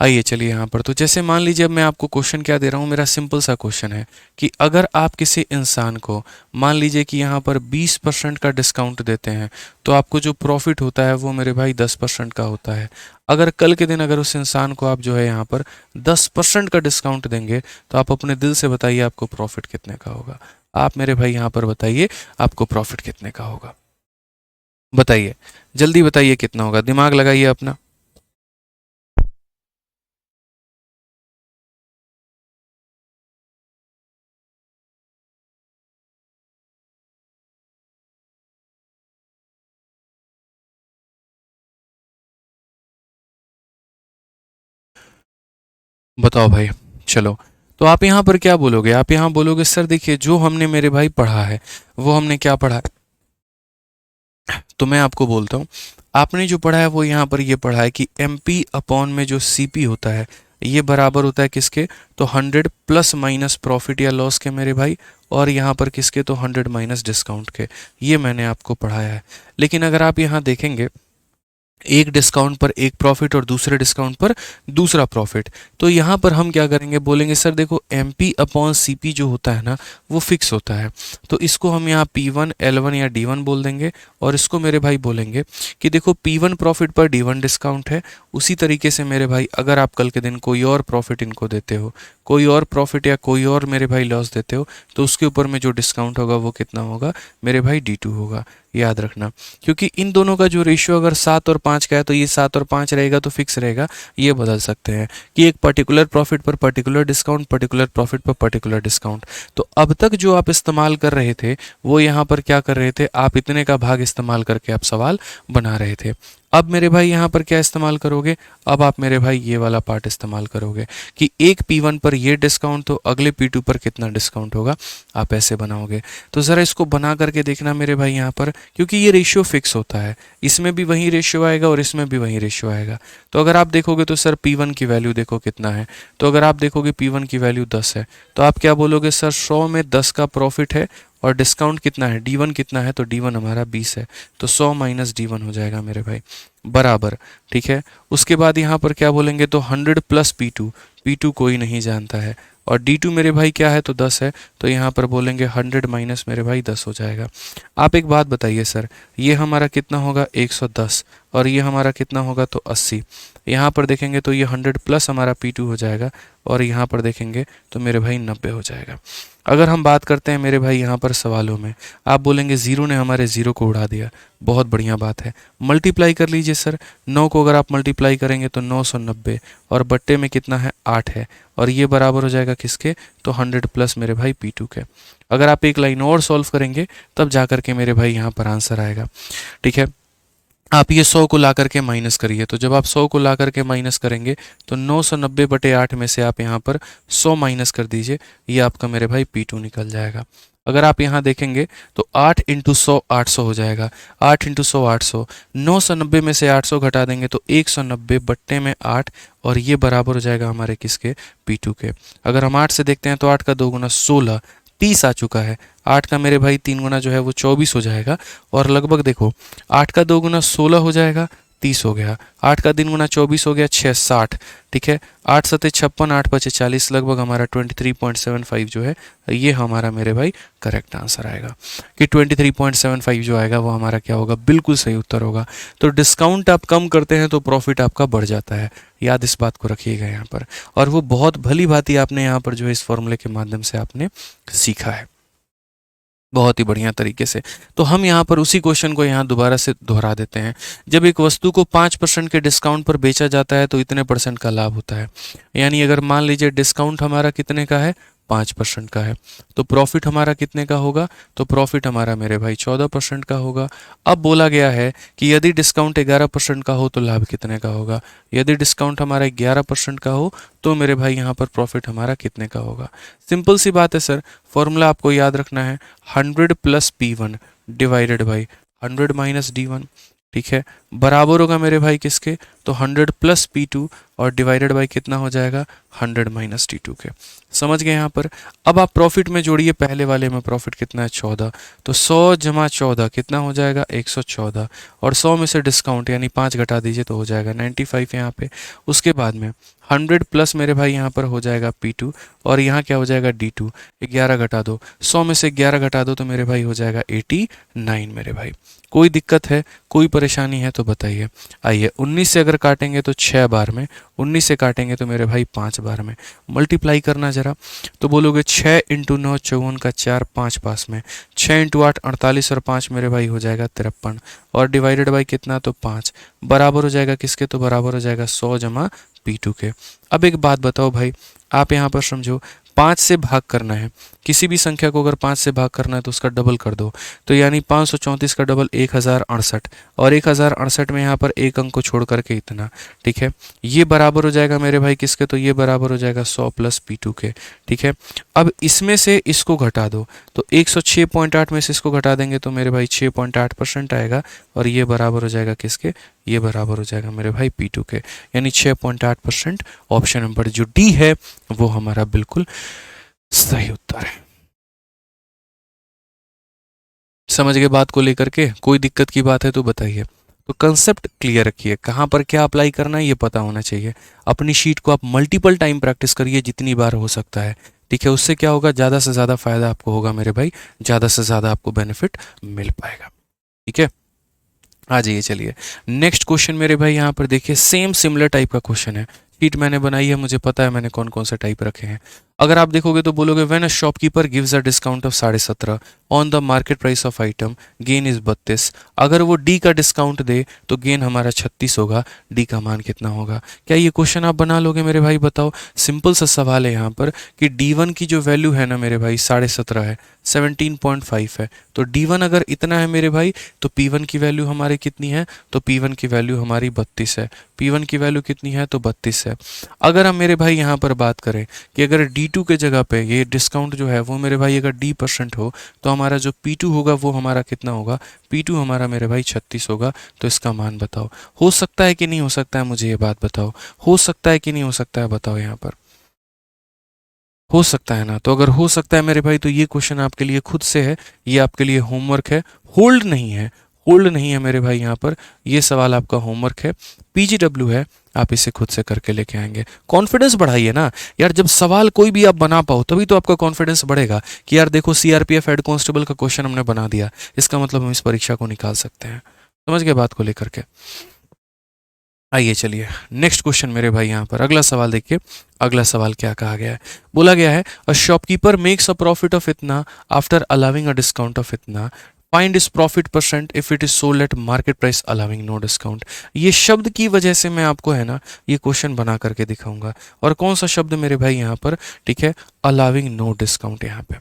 आइए चलिए यहाँ पर, तो जैसे मान लीजिए अब मैं आपको क्वेश्चन क्या दे रहा हूँ, मेरा सिंपल सा क्वेश्चन है कि अगर आप किसी इंसान को मान लीजिए कि यहाँ पर 20% का डिस्काउंट देते हैं तो आपको जो प्रॉफिट होता है वो मेरे भाई 10% का होता है। अगर कल के दिन अगर उस इंसान को आप जो है यहाँ पर 10% का डिस्काउंट देंगे तो आप अपने दिल से बताइए आपको प्रॉफिट कितने का होगा। आप मेरे भाई यहाँ पर बताइए आपको प्रॉफिट कितने का होगा, बताइए, जल्दी बताइए कितना होगा, दिमाग लगाइए अपना। बताओ भाई। चलो, तो आप यहाँ पर क्या बोलोगे, आप यहाँ बोलोगे सर देखिए जो हमने मेरे भाई पढ़ा है वो हमने क्या पढ़ा है। तो मैं आपको बोलता हूँ, आपने जो पढ़ा है वो यहाँ पर ये पढ़ा है कि MP अपॉन में जो CP होता है ये बराबर होता है किसके, तो 100 प्लस माइनस प्रॉफिट या लॉस के मेरे भाई, और यहाँ पर किसके, तो 100 माइनस डिस्काउंट के। ये मैंने आपको पढ़ाया है। लेकिन अगर आप यहाँ देखेंगे, एक डिस्काउंट पर एक प्रॉफिट और दूसरे डिस्काउंट पर दूसरा प्रॉफिट, तो यहाँ पर हम क्या करेंगे, बोलेंगे सर देखो MP अपॉन CP जो होता है ना वो फिक्स होता है, तो इसको हम यहाँ P1 L1 या D1 बोल देंगे। और इसको मेरे भाई बोलेंगे कि देखो P1 प्रॉफिट पर D1 डिस्काउंट है। उसी तरीके से मेरे भाई अगर आप कल के दिन कोई और प्रॉफिट इनको देते हो, कोई और प्रॉफिट या कोई और मेरे भाई लॉस देते हो, तो उसके ऊपर में जो डिस्काउंट होगा वो कितना होगा, मेरे भाई D2 होगा। याद रखना, क्योंकि इन दोनों का जो रेशियो अगर 7 और 5 का है तो ये 7 और 5 रहेगा तो फिक्स रहेगा। ये बदल सकते हैं कि एक पर्टिकुलर प्रॉफिट पर पर्टिकुलर डिस्काउंट, पर्टिकुलर प्रॉफिट पर पर्टिकुलर डिस्काउंट। तो अब तक जो आप इस्तेमाल कर रहे थे वो यहाँ पर क्या कर रहे थे, आप इतने का भाग इस्तेमाल करके आप सवाल बना रहे थे। अब मेरे भाई यहाँ पर क्या इस्तेमाल करोगे, अब आप मेरे भाई ये वाला पार्ट इस्तेमाल करोगे कि एक P1 पर ये डिस्काउंट तो अगले P2 पर कितना डिस्काउंट होगा, आप ऐसे बनाओगे। तो ज़रा इसको बना करके देखना मेरे भाई यहाँ पर, क्योंकि ये रेशियो फिक्स होता है, इसमें भी वही रेशियो आएगा और इसमें भी वही रेशियो आएगा। तो अगर आप देखोगे तो सर P1 की वैल्यू देखो कितना है, तो अगर आप देखोगे P1 की वैल्यू 10 है, तो आप क्या बोलोगे, सर 100 में 10 का प्रॉफिट है और डिस्काउंट कितना है, D1 कितना है, तो D1 हमारा 20 है, तो 100 माइनस D1 हो जाएगा मेरे भाई, बराबर। ठीक है, उसके बाद यहाँ पर क्या बोलेंगे, तो 100 प्लस P2, P2 कोई नहीं जानता है, और D2 मेरे भाई क्या है, तो 10 है, तो यहाँ पर बोलेंगे 100 माइनस मेरे भाई 10 हो जाएगा। आप एक बात बताइए सर, ये हमारा कितना होगा 110, और ये हमारा कितना होगा तो 80। यहाँ पर देखेंगे तो ये 100 प्लस हमारा P2 हो जाएगा, और यहाँ पर देखेंगे तो मेरे भाई 90 हो जाएगा। अगर हम बात करते हैं मेरे भाई यहाँ पर सवालों में, आप बोलेंगे ज़ीरो ने हमारे ज़ीरो को उड़ा दिया, बहुत बढ़िया बात है, मल्टीप्लाई कर लीजिए सर। 9 को अगर आप मल्टीप्लाई करेंगे तो 990, और बट्टे में कितना है 8 है, और ये बराबर हो जाएगा किसके, तो 100 प्लस मेरे भाई P2 के। अगर आप एक लाइन और सॉल्व करेंगे तब जा कर के मेरे भाई यहाँ पर आंसर आएगा। ठीक है, आप ये 100 को ला करके माइनस करिए। तो जब आप 100 को ला करके माइनस करेंगे तो 990/8 में से आप यहाँ पर 100 माइनस कर दीजिए, ये आपका मेरे भाई P2 निकल जाएगा। अगर आप यहाँ देखेंगे तो 8 इंटू 100 800 हो जाएगा। 8 इंटू 100 800, 990 में से 800 घटा देंगे तो 190/8 और ये बराबर हो जाएगा हमारे किसके, P2 के। अगर हम 8 से देखते हैं तो 8 का 2 गुना 16, 30 आ चुका है। 8 का मेरे भाई 3 गुना जो है वो 24 हो जाएगा और लगभग देखो 8 का 2 गुना 16 हो जाएगा, 30 हो गया। 8 का 3 गुना 24 हो गया, 6 60, ठीक है। 8 सते 56, 8 पचे 40, लगभग हमारा 23.75 जो है ये हमारा मेरे भाई करेक्ट आंसर आएगा कि 23.75 जो आएगा वो हमारा क्या होगा, बिल्कुल सही उत्तर होगा। तो डिस्काउंट आप कम करते हैं तो प्रॉफिट आपका बढ़ जाता है, याद इस बात को रखिएगा यहाँ पर। और वो बहुत भली भांति आपने यहाँ पर जो है इस फॉर्मूले के माध्यम से आपने सीखा है बहुत ही बढ़िया तरीके से। तो हम यहाँ पर उसी क्वेश्चन को यहाँ दोबारा से दोहरा देते हैं। जब एक वस्तु को 5% के डिस्काउंट पर बेचा जाता है तो इतने परसेंट का लाभ होता है। यानी अगर मान लीजिए डिस्काउंट हमारा कितने का है, 5% का है, तो प्रॉफिट हमारा कितने का होगा, तो प्रॉफिट हमारा मेरे भाई 14% का होगा। अब बोला गया है कि यदि डिस्काउंट 11% का हो तो लाभ कितने का होगा। यदि डिस्काउंट हमारा 11% का हो तो मेरे भाई यहाँ पर प्रॉफिट हमारा कितने का होगा। सिंपल सी बात है सर, फॉर्मूला आपको याद रखना है 100 plus P1 divided by 100 minus D1, ठीक है, बराबर होगा मेरे भाई किसके, तो 100 प्लस P2 और डिवाइडेड बाई कितना हो जाएगा, 100 माइनस D2 के। समझ गए यहाँ पर। अब आप प्रॉफिट में जोड़िए, पहले वाले में प्रॉफिट कितना है 14, तो 100 जमा 14 कितना हो जाएगा 114, और 100 में से डिस्काउंट यानी 5 घटा दीजिए तो हो जाएगा 95 यहाँ पे। उसके बाद में 100 प्लस मेरे भाई यहाँ पर हो जाएगा P2 और यहाँ क्या हो जाएगा D2, 11 घटा दो, 100 में से 11 घटा दो तो मेरे भाई हो जाएगा 89 मेरे भाई। कोई दिक्कत है, कोई परेशानी है तो बताइए। आइए 19 से अगर काटेंगे तो 6 बार में, 19 से काटेंगे तो मेरे भाई 5 बार में, मल्टीप्लाई करना जरा, तो बोलोगे 6 इंटू 9 54 का 4, 5 पास में, 6 इंटू 8 48 और 5 मेरे भाई हो जाएगा 53 और डिवाइडेड बाई कितना, तो 5, बराबर हो जाएगा किसके, तो बराबर हो जाएगा 100 जमा P2 के। अब एक बात बताओ भाई, आप यहाँ पर समझो 5 से भाग करना है, किसी भी संख्या को अगर 5 से भाग करना है तो उसका डबल कर दो, तो यानी 534 का डबल 1068 और 1068 में यहाँ पर एक अंक को छोड़ करके इतना, ठीक है। ये बराबर हो जाएगा मेरे भाई किसके, तो ये बराबर हो जाएगा 100 प्लस P2 के, ठीक है। अब इसमें से इसको घटा दो, तो 106.8 में से इसको घटा देंगे तो मेरे भाई 6.8% आएगा और ये बराबर हो जाएगा किसके, ये बराबर हो जाएगा मेरे भाई P2 के, यानी 6.8%। ऑप्शन नंबर जो डी है वो हमारा बिल्कुल सही उत्तर है। समझ गए बात को लेकर के, कोई दिक्कत की बात है तो बताइए। तो कंसेप्ट क्लियर रखिए, कहाँ पर क्या अप्लाई करना है ये पता होना चाहिए। अपनी शीट को आप मल्टीपल टाइम प्रैक्टिस करिए जितनी बार हो सकता है, ठीक है। उससे क्या होगा, ज़्यादा से ज़्यादा फायदा आपको होगा मेरे भाई, ज़्यादा से ज़्यादा आपको बेनिफिट मिल पाएगा, ठीक है। आ जाइए, चलिए नेक्स्ट क्वेश्चन मेरे भाई यहाँ पर देखिए, सेम सिमिलर टाइप का क्वेश्चन है। शीट मैंने बनाई है, मुझे पता है मैंने कौन कौन से टाइप रखे हैं। अगर आप देखोगे तो बोलोगे when a shopkeeper gives a discount of 17.5 on the market price of item, gain is 32। अगर वो डी का डिस्काउंट दे तो गेन हमारा 36 होगा, डी का मान कितना होगा। क्या ये क्वेश्चन आप बना लोगे मेरे भाई, बताओ। सिंपल सा सवाल है यहाँ पर कि D1 की जो वैल्यू है ना मेरे भाई 17.5 है, 17.5 है, तो D1 अगर इतना है मेरे भाई तो P1 की वैल्यू हमारी कितनी है, तो P1 की वैल्यू हमारी 32 है। P1 की वैल्यू कितनी है, तो 32 है। अगर हम मेरे भाई यहाँ पर बात करें कि अगर D2 के जगह पे ये डिस्काउंट जो है वो मेरे भाई अगर D% हो तो हमारा जो P2 होगा वो हमारा कितना होगा, P2 हमारा मेरे भाई 36 होगा। तो इसका मान बताओ, हो सकता है कि नहीं हो सकता है, मुझे ये बात बताओ, हो सकता है कि नहीं हो सकता है, बताओ यहाँ पर। हो सकता है ना, तो अगर हो सकता है मेरे भाई तो ये क्वेश्चन आपके लिए खुद से है, ये आपके लिए होमवर्क है, होल्ड नहीं है, होल्ड नहीं है मेरे भाई यहाँ पर। ये सवाल आपका होमवर्क है, PGW है, आप इसे खुद से करके लेके आएंगे। कॉन्फिडेंस बढ़ाइए ना यार, जब सवाल कोई भी आप बना पाओ तभी तो आपका कॉन्फिडेंस बढ़ेगा कि यार देखो CRPF हेड कांस्टेबल का क्वेश्चन हमने बना दिया, इसका मतलब हम इस परीक्षा को निकाल सकते हैं। समझ गए बात को लेकर के। आइए चलिए नेक्स्ट क्वेश्चन मेरे भाई, यहाँ पर अगला सवाल देखिए। अगला सवाल क्या कहा गया है, बोला गया है a shopkeeper makes a profit of इतना after allowing a discount of इतना, फाइंड इस profit percent if it is sold at market price allowing no discount. ये शब्द की वजह से मैं आपको है ना ये क्वेश्चन बना करके दिखाऊंगा। और कौन सा शब्द मेरे भाई यहाँ पर, ठीक है, अलाउिंग नो डिस्काउंट यहाँ पे।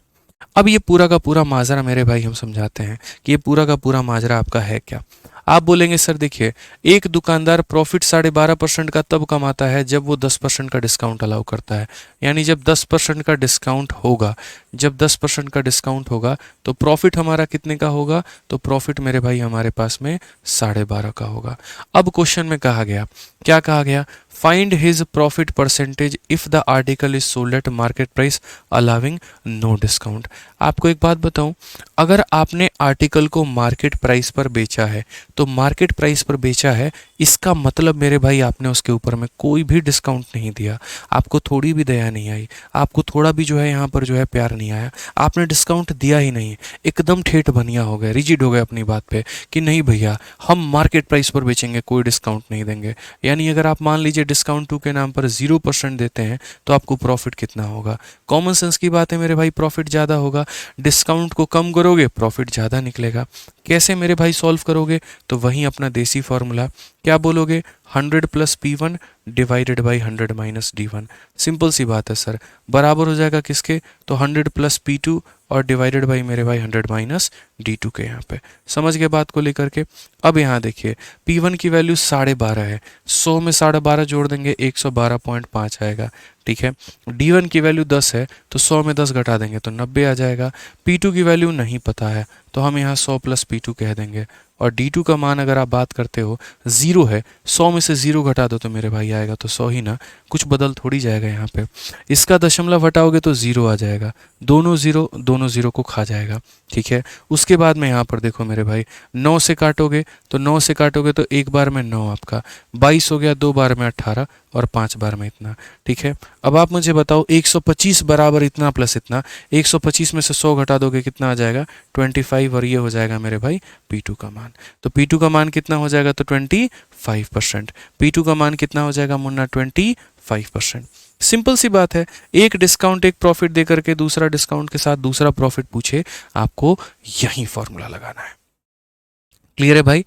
अब ये पूरा का पूरा माजरा मेरे भाई हम समझाते हैं कि ये पूरा का पूरा माजरा आपका है क्या। आप बोलेंगे सर देखिए, एक दुकानदार प्रॉफिट 12.5% का तब कमाता है जब वो 10% का डिस्काउंट अलाउ करता है। यानी जब 10% का डिस्काउंट होगा, जब 10% का डिस्काउंट होगा तो प्रॉफिट हमारा कितने का होगा? तो प्रॉफिट मेरे भाई हमारे पास में 12.5 का होगा। अब क्वेश्चन में कहा गया, क्या कहा गया? Find his profit percentage if the article is sold at market price allowing no discount. आपको एक बात बताऊं, अगर आपने आर्टिकल को मार्केट प्राइस पर बेचा है, तो मार्केट प्राइस पर बेचा है, इसका मतलब मेरे भाई आपने उसके ऊपर में कोई भी डिस्काउंट नहीं दिया, आपको थोड़ी भी दया नहीं आई, आपको थोड़ा भी जो है यहाँ पर जो है प्यार नहीं आया, आपने डिस्काउंट दिया ही नहीं, एकदम ठेठ बनिया हो गए, रिजिड हो गए अपनी बात पे कि नहीं भैया हम मार्केट प्राइस पर बेचेंगे, कोई डिस्काउंट नहीं देंगे। यानी अगर आप मान लीजिए डिस्काउंट 2 के नाम पर 0% देते हैं तो आपको प्रॉफिट कितना होगा? कॉमन सेंस की बात है मेरे भाई, प्रॉफिट ज़्यादा होगा। डिस्काउंट को कम करोगे, प्रॉफिट ज़्यादा निकलेगा। कैसे मेरे भाई सॉल्व करोगे? तो वहीं अपना देसी फॉर्मूला, क्या बोलोगे? 100 plus P1 divided by 100 minus D1। Simple सी बात है सर, बराबर हो जाएगा किसके? तो 100 प्लस P2 और डिवाइडेड बाई मेरे भाई 100 माइनस D2 के। यहाँ पे समझ गए बात को लेकर के? अब यहाँ देखिए, P1 की वैल्यू 12.5 है, 100 में 12.5 जोड़ देंगे 112.5 आएगा, ठीक है। D1 की वैल्यू 10 है, तो 100 में 10 घटा देंगे तो 90 आ जाएगा। P2 की वैल्यू नहीं पता है, तो हम यहाँ 100 प्लस P2 कह देंगे। और D2 का मान अगर आप बात करते हो 0 है, 100 में से 0 घटा दो तो मेरे भाई आएगा तो 100 ही ना, कुछ बदल थोड़ी जाएगा यहाँ पे। इसका दशमलव हटाओगे तो 0 आ जाएगा, दोनों जीरो को खा जाएगा, ठीक है। उसके बाद में यहाँ पर देखो मेरे भाई, 9 से काटोगे तो 9 से काटोगे तो एक बार में 9 आपका, 22 हो गया, 2 बार में 18 और 5 बार में इतना, ठीक है। अब आप मुझे बताओ 125 बराबर इतना प्लस इतना, 125 में से 100 घटा दोगे कितना आ जाएगा? 25, और ये हो जाएगा मेरे भाई P2 का मान। तो P2 का मान कितना हो जाएगा? तो 25%। P2 का मान कितना हो जाएगा मुन्ना? 25%। सिंपल सी बात है, एक डिस्काउंट एक प्रॉफिट देकर के दूसरा डिस्काउंट के साथ दूसरा प्रॉफिट पूछे, आपको यही फॉर्मूला लगाना है। क्लियर है भाई?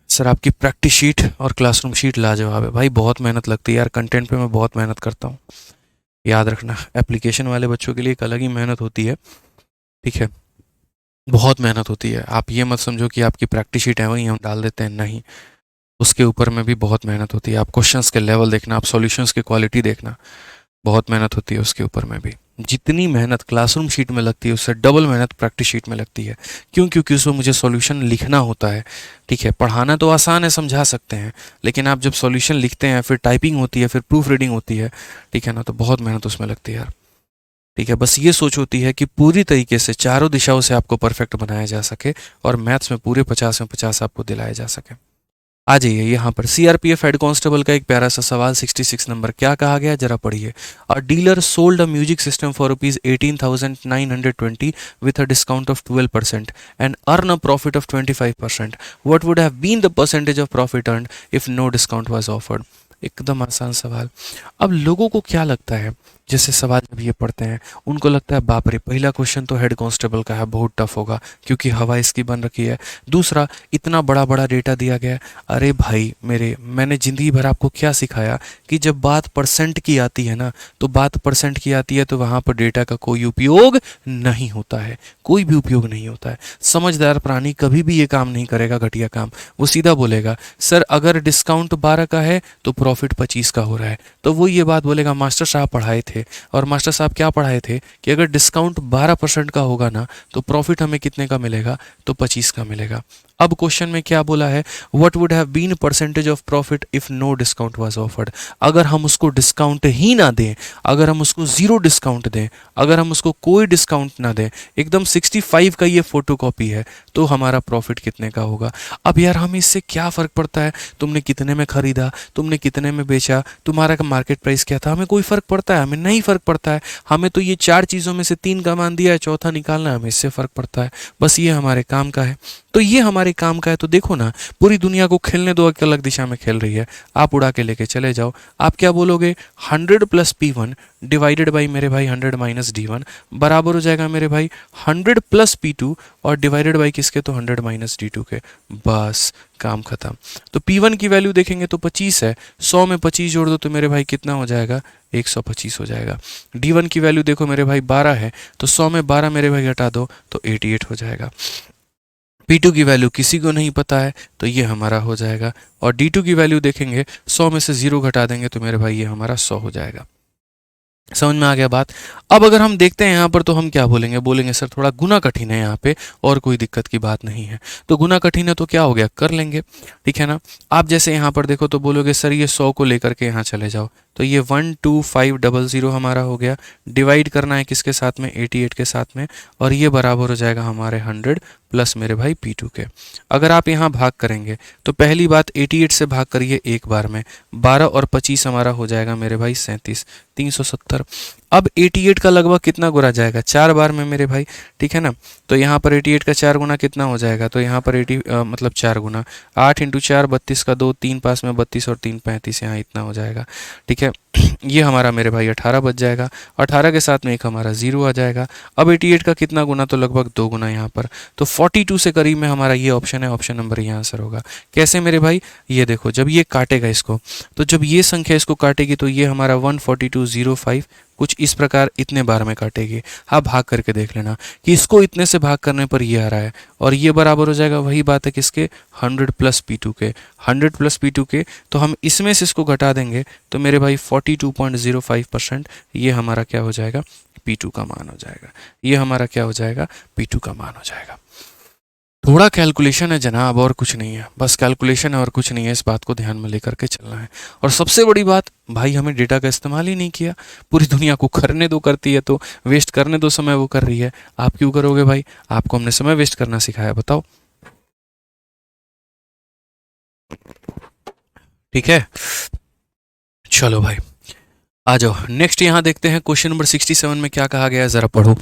सर आपकी प्रैक्टिस शीट और क्लासरूम शीट लाजवाब है भाई, बहुत मेहनत लगती है यार, कंटेंट पे मैं बहुत मेहनत करता हूँ, याद रखना। एप्लीकेशन वाले बच्चों के लिए एक अलग ही मेहनत होती है, ठीक है, बहुत मेहनत होती है। आप ये मत समझो कि आपकी प्रैक्टिस शीट है वही हम डाल देते हैं, नहीं, उसके ऊपर में भी बहुत मेहनत होती है। आप क्वेश्चंस के लेवल देखना, आप सॉल्यूशंस की क्वालिटी देखना, बहुत मेहनत होती है उसके ऊपर में भी। जितनी मेहनत क्लासरूम शीट में लगती है उससे डबल मेहनत प्रैक्टिस शीट में लगती है। क्यों? क्योंकि उसमें मुझे सॉल्यूशन लिखना होता है, ठीक है। पढ़ाना तो आसान है, समझा सकते हैं, लेकिन आप जब सॉल्यूशन लिखते हैं, फिर टाइपिंग होती है, फिर प्रूफ रीडिंग होती है, ठीक है ना, तो बहुत मेहनत उसमें लगती है यार, ठीक है। बस ये सोच होती है कि पूरी तरीके से चारों दिशाओं से आपको परफेक्ट बनाया जा सके और मैथ्स में पूरे 50 में 50 आपको दिलाया जा सके। आ जाइए यहाँ पर, सीआरपीएफ हेड कांस्टेबल का एक प्यारा सा सवाल 66 नंबर, क्या कहा गया जरा पढ़िए। A dealer sold a music system for ₹18,920 with a discount of 12% and earn a profit of 25%। What would have been the percentage of profit earned if no discount was offered. एकदम आसान सवाल। अब लोगों को क्या लगता है, जैसे सवाल जब ये पढ़ते हैं उनको लगता है बाप रे, पहला क्वेश्चन तो हेड कांस्टेबल का है, बहुत टफ होगा क्योंकि हवा इसकी बन रखी है। दूसरा, इतना बड़ा बड़ा डेटा दिया गया है। अरे भाई मेरे, मैंने ज़िंदगी भर आपको क्या सिखाया कि जब बात परसेंट की आती है ना, तो बात परसेंट की आती है तो वहाँ पर डेटा का कोई उपयोग नहीं होता है, कोई भी उपयोग नहीं होता है। समझदार प्राणी कभी भी ये काम नहीं करेगा, घटिया काम। वो सीधा बोलेगा सर अगर डिस्काउंट 12 का है तो प्रॉफिट 25 का हो रहा है, तो वो ये बात बोलेगा मास्टर साहब पढ़ाए थे, और मास्टर साहब क्या पढ़ाए थे कि अगर डिस्काउंट 12% का होगा ना तो प्रॉफिट हमें कितने का मिलेगा? तो 25 का मिलेगा। अब क्वेश्चन में क्या बोला है? What would have been percentage of profit if no discount was offered. अगर हम उसको डिस्काउंट ही ना दें, अगर हम उसको 0 डिस्काउंट दें, अगर हम उसको कोई डिस्काउंट ना दें, एकदम 65 का ये फोटोकॉपी है, तो हमारा प्रॉफिट कितने का होगा? अब यार हमें इससे क्या फ़र्क पड़ता है तुमने कितने में खरीदा, तुमने कितने में बेचा, तुम्हारा मार्केट प्राइस क्या था, हमें कोई फ़र्क पड़ता है? हमें नहीं फ़र्क पड़ता है। हमें तो ये 4 चीज़ों में से 3 का मान दिया है, चौथा निकालना है, हमें इससे फ़र्क पड़ता है। बस ये हमारे काम का है। तो ये हमारे काम का है, तो देखो ना, पूरी दुनिया को खेलने दो, एक अलग दिशा में खेल रही है, आप उड़ा के लेके चले जाओ। आप क्या बोलोगे? 100 प्लस P1 डिवाइडेड बाई मेरे भाई 100 माइनस D1 बराबर हो जाएगा मेरे भाई 100 प्लस P2 और डिवाइडेड बाई किसके? तो 100 माइनस D2 के। बस काम खत्म। तो P1 की वैल्यू देखेंगे तो 25 है, 100 में 25 जोड़ दो तो मेरे भाई कितना हो जाएगा? 125 हो जाएगा। D1 की वैल्यू देखो मेरे भाई 12 है, तो 100 में 12 मेरे भाई घटा दो तो 88 हो जाएगा। P2 की वैल्यू किसी को नहीं पता है, तो ये हमारा हो जाएगा। और D2 की वैल्यू देखेंगे, 100 में से 0 घटा देंगे तो मेरे भाई ये हमारा 100 हो जाएगा। समझ में आ गया बात। अब अगर हम देखते हैं यहाँ पर तो हम क्या बोलेंगे, बोलेंगे सर थोड़ा गुना कठिन है यहाँ पे, और कोई दिक्कत की बात नहीं है। तो गुना कठिन है तो क्या हो गया, कर लेंगे, ठीक है ना। आप जैसे यहाँ पर देखो तो बोलोगे सर ये 100 को लेकर के यहाँ चले जाओ, तो ये 12500 हमारा हो गया। डिवाइड करना है किसके साथ में, 88 के साथ में, और ये बराबर हो जाएगा हमारे 100 प्लस मेरे भाई P2 के। अगर आप यहाँ भाग करेंगे तो पहली बात 88 से भाग करिए एक बार में, 12 और 25 हमारा हो जाएगा मेरे भाई 37, 370। अब 88 का लगभग कितना गुना जाएगा, 4 बार में मेरे भाई, ठीक है ना। तो यहाँ पर 88 का 4 गुना कितना हो जाएगा, तो यहाँ पर 4 गुना 8 इंटू 4 32 का 2, 3 पास में 32 और 3 35, यहाँ इतना हो जाएगा, ठीक है। ये हमारा मेरे भाई 18 बच जाएगा, 18 के साथ में एक हमारा 0 आ जाएगा। अब 88 का कितना गुना, तो लगभग 2 गुना यहाँ पर, तो 42 से करीब में हमारा ये ऑप्शन है, ऑप्शन नंबर ये आंसर होगा। कैसे मेरे भाई, ये देखो जब ये काटेगा इसको, तो जब ये संख्या इसको काटेगी तो ये हमारा 14205 कुछ इस प्रकार इतने बार में काटेगी। हाँ भाग करके देख लेना कि इसको इतने से भाग करने पर ये आ रहा है, और ये बराबर हो जाएगा, वही बात है किसके, 100 प्लस P2 के, 100 प्लस P2 के। तो हम इसमें से इसको घटा देंगे तो मेरे भाई 42.05% ये हमारा क्या हो जाएगा, P2 का मान हो जाएगा। ये हमारा क्या हो जाएगा, P2 का मान हो जाएगा। थोड़ा कैलकुलेशन है जनाब, और कुछ नहीं है, बस कैलकुलेशन है और कुछ नहीं है, इस बात को ध्यान में लेकर के चलना है। और सबसे बड़ी बात भाई, हमें डेटा का इस्तेमाल ही नहीं किया। पूरी दुनिया को करने दो, करती है तो वेस्ट करने दो समय, वो कर रही है, आप क्यों करोगे भाई। आपको हमने समय वेस्ट करना सिखाया, बताओ, ठीक है। चलो भाई आ जाओ नेक्स्ट, यहाँ देखते हैं क्वेश्चन नंबर 67 में क्या कहा गया है, जरा पढ़ो।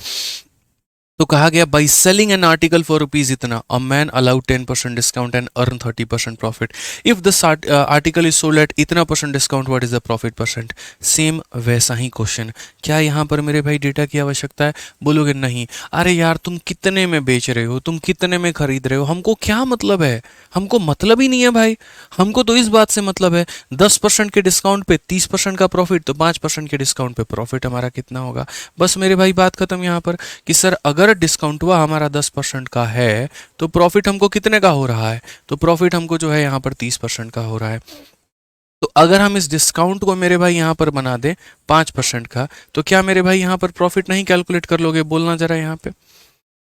तो कहा गया by selling an article for rupees इतना, a man allowed 10% discount and earn 30% profit. If the article is sold at इतना percent discount, what is the profit percent. Same वैसा ही क्वेश्चन। क्या यहाँ पर मेरे भाई डेटा की आवश्यकता है, बोलोगे नहीं, अरे यार तुम कितने में बेच रहे हो, तुम कितने में खरीद रहे हो, हमको क्या मतलब है, हमको मतलब ही नहीं है भाई। हमको तो इस बात से मतलब है 10% के डिस्काउंट पे 30% का प्रॉफिट, तो 5% के डिस्काउंट पे प्रॉफिट हमारा कितना होगा। बस मेरे भाई बात खत्म यहाँ पर कि सर अगर डिस्काउंट हुआ हमारा 10% का है तो प्रॉफिट हमको कितने का हो रहा है, तो प्रॉफिट हमको जो है यहाँ पर 30% का हो रहा है। तो अगर हम इस डिस्काउंट को मेरे भाई यहाँ पर बना दें 5% का, तो क्या मेरे भाई यहाँ पर प्रॉफिट नहीं कैलकुलेट कर लोगे, बोलना जरा यहाँ पे।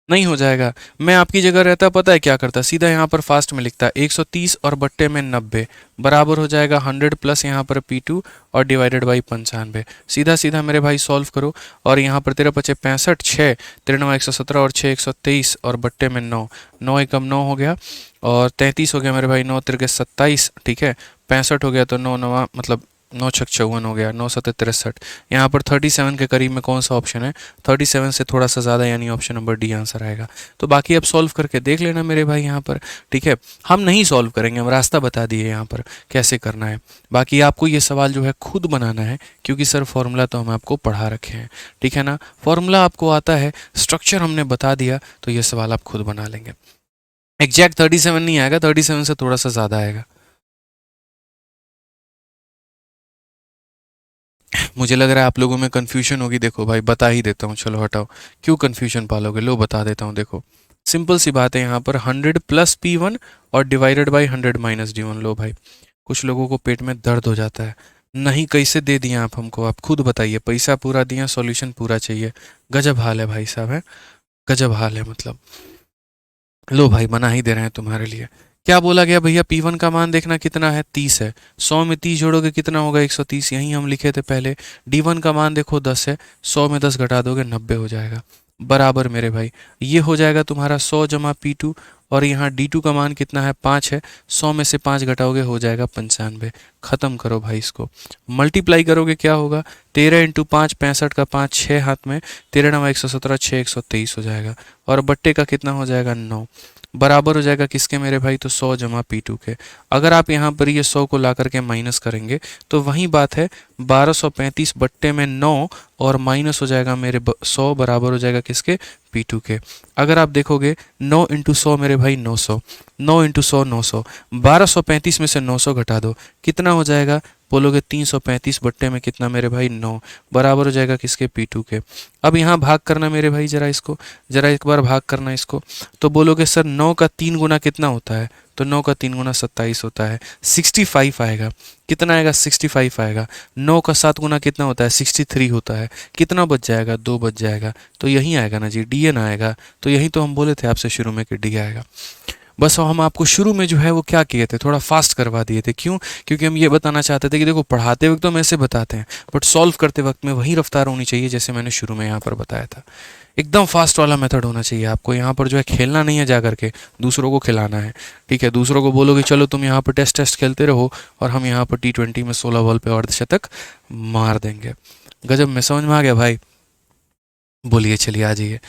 नहीं हो जाएगा। मैं आपकी जगह रहता पता है क्या करता, सीधा यहाँ पर फास्ट में लिखता 130 और बट्टे में 90 बराबर हो जाएगा 100 प्लस यहाँ पर P2 और डिवाइडेड बाई 95। सीधा सीधा मेरे भाई सॉल्व करो, और यहाँ पर 13 पचे 65, 6 93 117 और 6 123 और बट्टे में 9, 9 एकम 9 हो गया, और 33 हो गया मेरे भाई, 9 तिरके 27, ठीक है, 65 हो गया तो 9 9 मतलब 9 छक 54 हो गया, 9 7 63। यहाँ पर 37 के करीब में कौन सा ऑप्शन है, 37 से थोड़ा सा ज़्यादा, यानी ऑप्शन नंबर डी आंसर आएगा। तो बाकी अब सॉल्व करके देख लेना मेरे भाई यहाँ पर, ठीक है। हम नहीं सॉल्व करेंगे, हम रास्ता बता दिए यहाँ पर कैसे करना है। बाकी आपको ये सवाल जो है खुद बनाना है, क्योंकि सर फॉर्मूला तो हम आपको पढ़ा रखे हैं, ठीक है ना। फॉर्मूला आपको आता है, स्ट्रक्चर हमने बता दिया, तो ये सवाल आप खुद बना लेंगे। एग्जैक्ट 37 नहीं आएगा, 37 से थोड़ा सा ज़्यादा आएगा। मुझे लग रहा है आप लोगों में कन्फ्यूजन होगी। देखो भाई बता ही देता हूँ, चलो हटाओ, क्यों कन्फ्यूजन पालोगे, लो बता देता हूँ। देखो सिंपल सी बात है, यहाँ पर 100 प्लस P1 और डिवाइडेड बाई 100 माइनस D1। लो भाई, कुछ लोगों को पेट में दर्द हो जाता है, नहीं कैसे दे दिए आप हमको, आप खुद बताइए, पैसा पूरा दिया, सॉल्यूशन पूरा चाहिए, गजब हाल है भाई साहब, है गजब हाल है मतलब। लो भाई बना ही दे रहे हैं तुम्हारे लिए। क्या बोला गया भैया, P1 का मान देखना कितना है, 30 है, 100 में 30 जोड़ोगे कितना होगा, 130, यही हम लिखे थे पहले। D1 का मान देखो 10 है, 100 में 10 घटा दोगे 90 हो जाएगा, बराबर मेरे भाई ये हो जाएगा तुम्हारा 100 जमा P2, और यहाँ D2 का मान कितना है, 5 है, 100 में से 5 घटाओगे हो जाएगा 95। ख़त्म करो भाई इसको, मल्टीप्लाई करोगे क्या होगा, 13 इंटू 5 65 का 5 6 हाथ में, 13 9 117 6 123 हो जाएगा, और बट्टे का कितना हो जाएगा 9, बराबर हो जाएगा किसके मेरे भाई, तो 100 जमा P2 के। अगर आप यहाँ पर ये 100 को ला करके माइनस करेंगे तो वही बात है, 1235 बट्टे में 9 और माइनस हो जाएगा मेरे 100, बराबर हो जाएगा किसके, P2 के। अगर आप देखोगे 9 इंटू 100 मेरे भाई 900, 9 इंटू 100 900, 1235 में से 900 घटा दो कितना हो जाएगा, बोलोगे 335 बट्टे में कितना मेरे भाई 9, बराबर हो जाएगा किसके, P2 के। अब यहाँ भाग करना मेरे भाई, जरा इसको, जरा एक बार भाग करना इसको। तो बोलोगे सर 9 का 3 गुना कितना होता है, तो 9 का 3 गुना 27 होता है, 65 आएगा। कितना आएगा, 65 आएगा। 9 का 7 गुना कितना होता है, 63 होता है। कितना बच जाएगा, 2 बच जाएगा। तो यही आएगा ना जी, डी एन आएगा। तो यही तो हम बोले थे आपसे शुरू में कि डी आएगा। बस हम आपको शुरू में जो है वो क्या किए थे, थोड़ा फास्ट करवा दिए थे। क्यों? क्योंकि हम ये बताना चाहते थे कि देखो पढ़ाते वक्त तो हम ऐसे बताते हैं, बट सॉल्व करते वक्त में वही रफ्तार होनी चाहिए जैसे मैंने शुरू में यहाँ पर बताया था। एकदम फास्ट वाला मेथड होना चाहिए आपको। यहाँ पर जो है खेलना नहीं है जा करके, दूसरों को खिलाना है। ठीक है, दूसरों को बोलोगे चलो तुम यहाँ पर टेस्ट खेलते रहो और हम यहाँ पर T20 में 16 बॉल पे अर्धशतक मार देंगे। गजब में समझ में आ गया भाई? बोलिए, चलिए आ जाइए।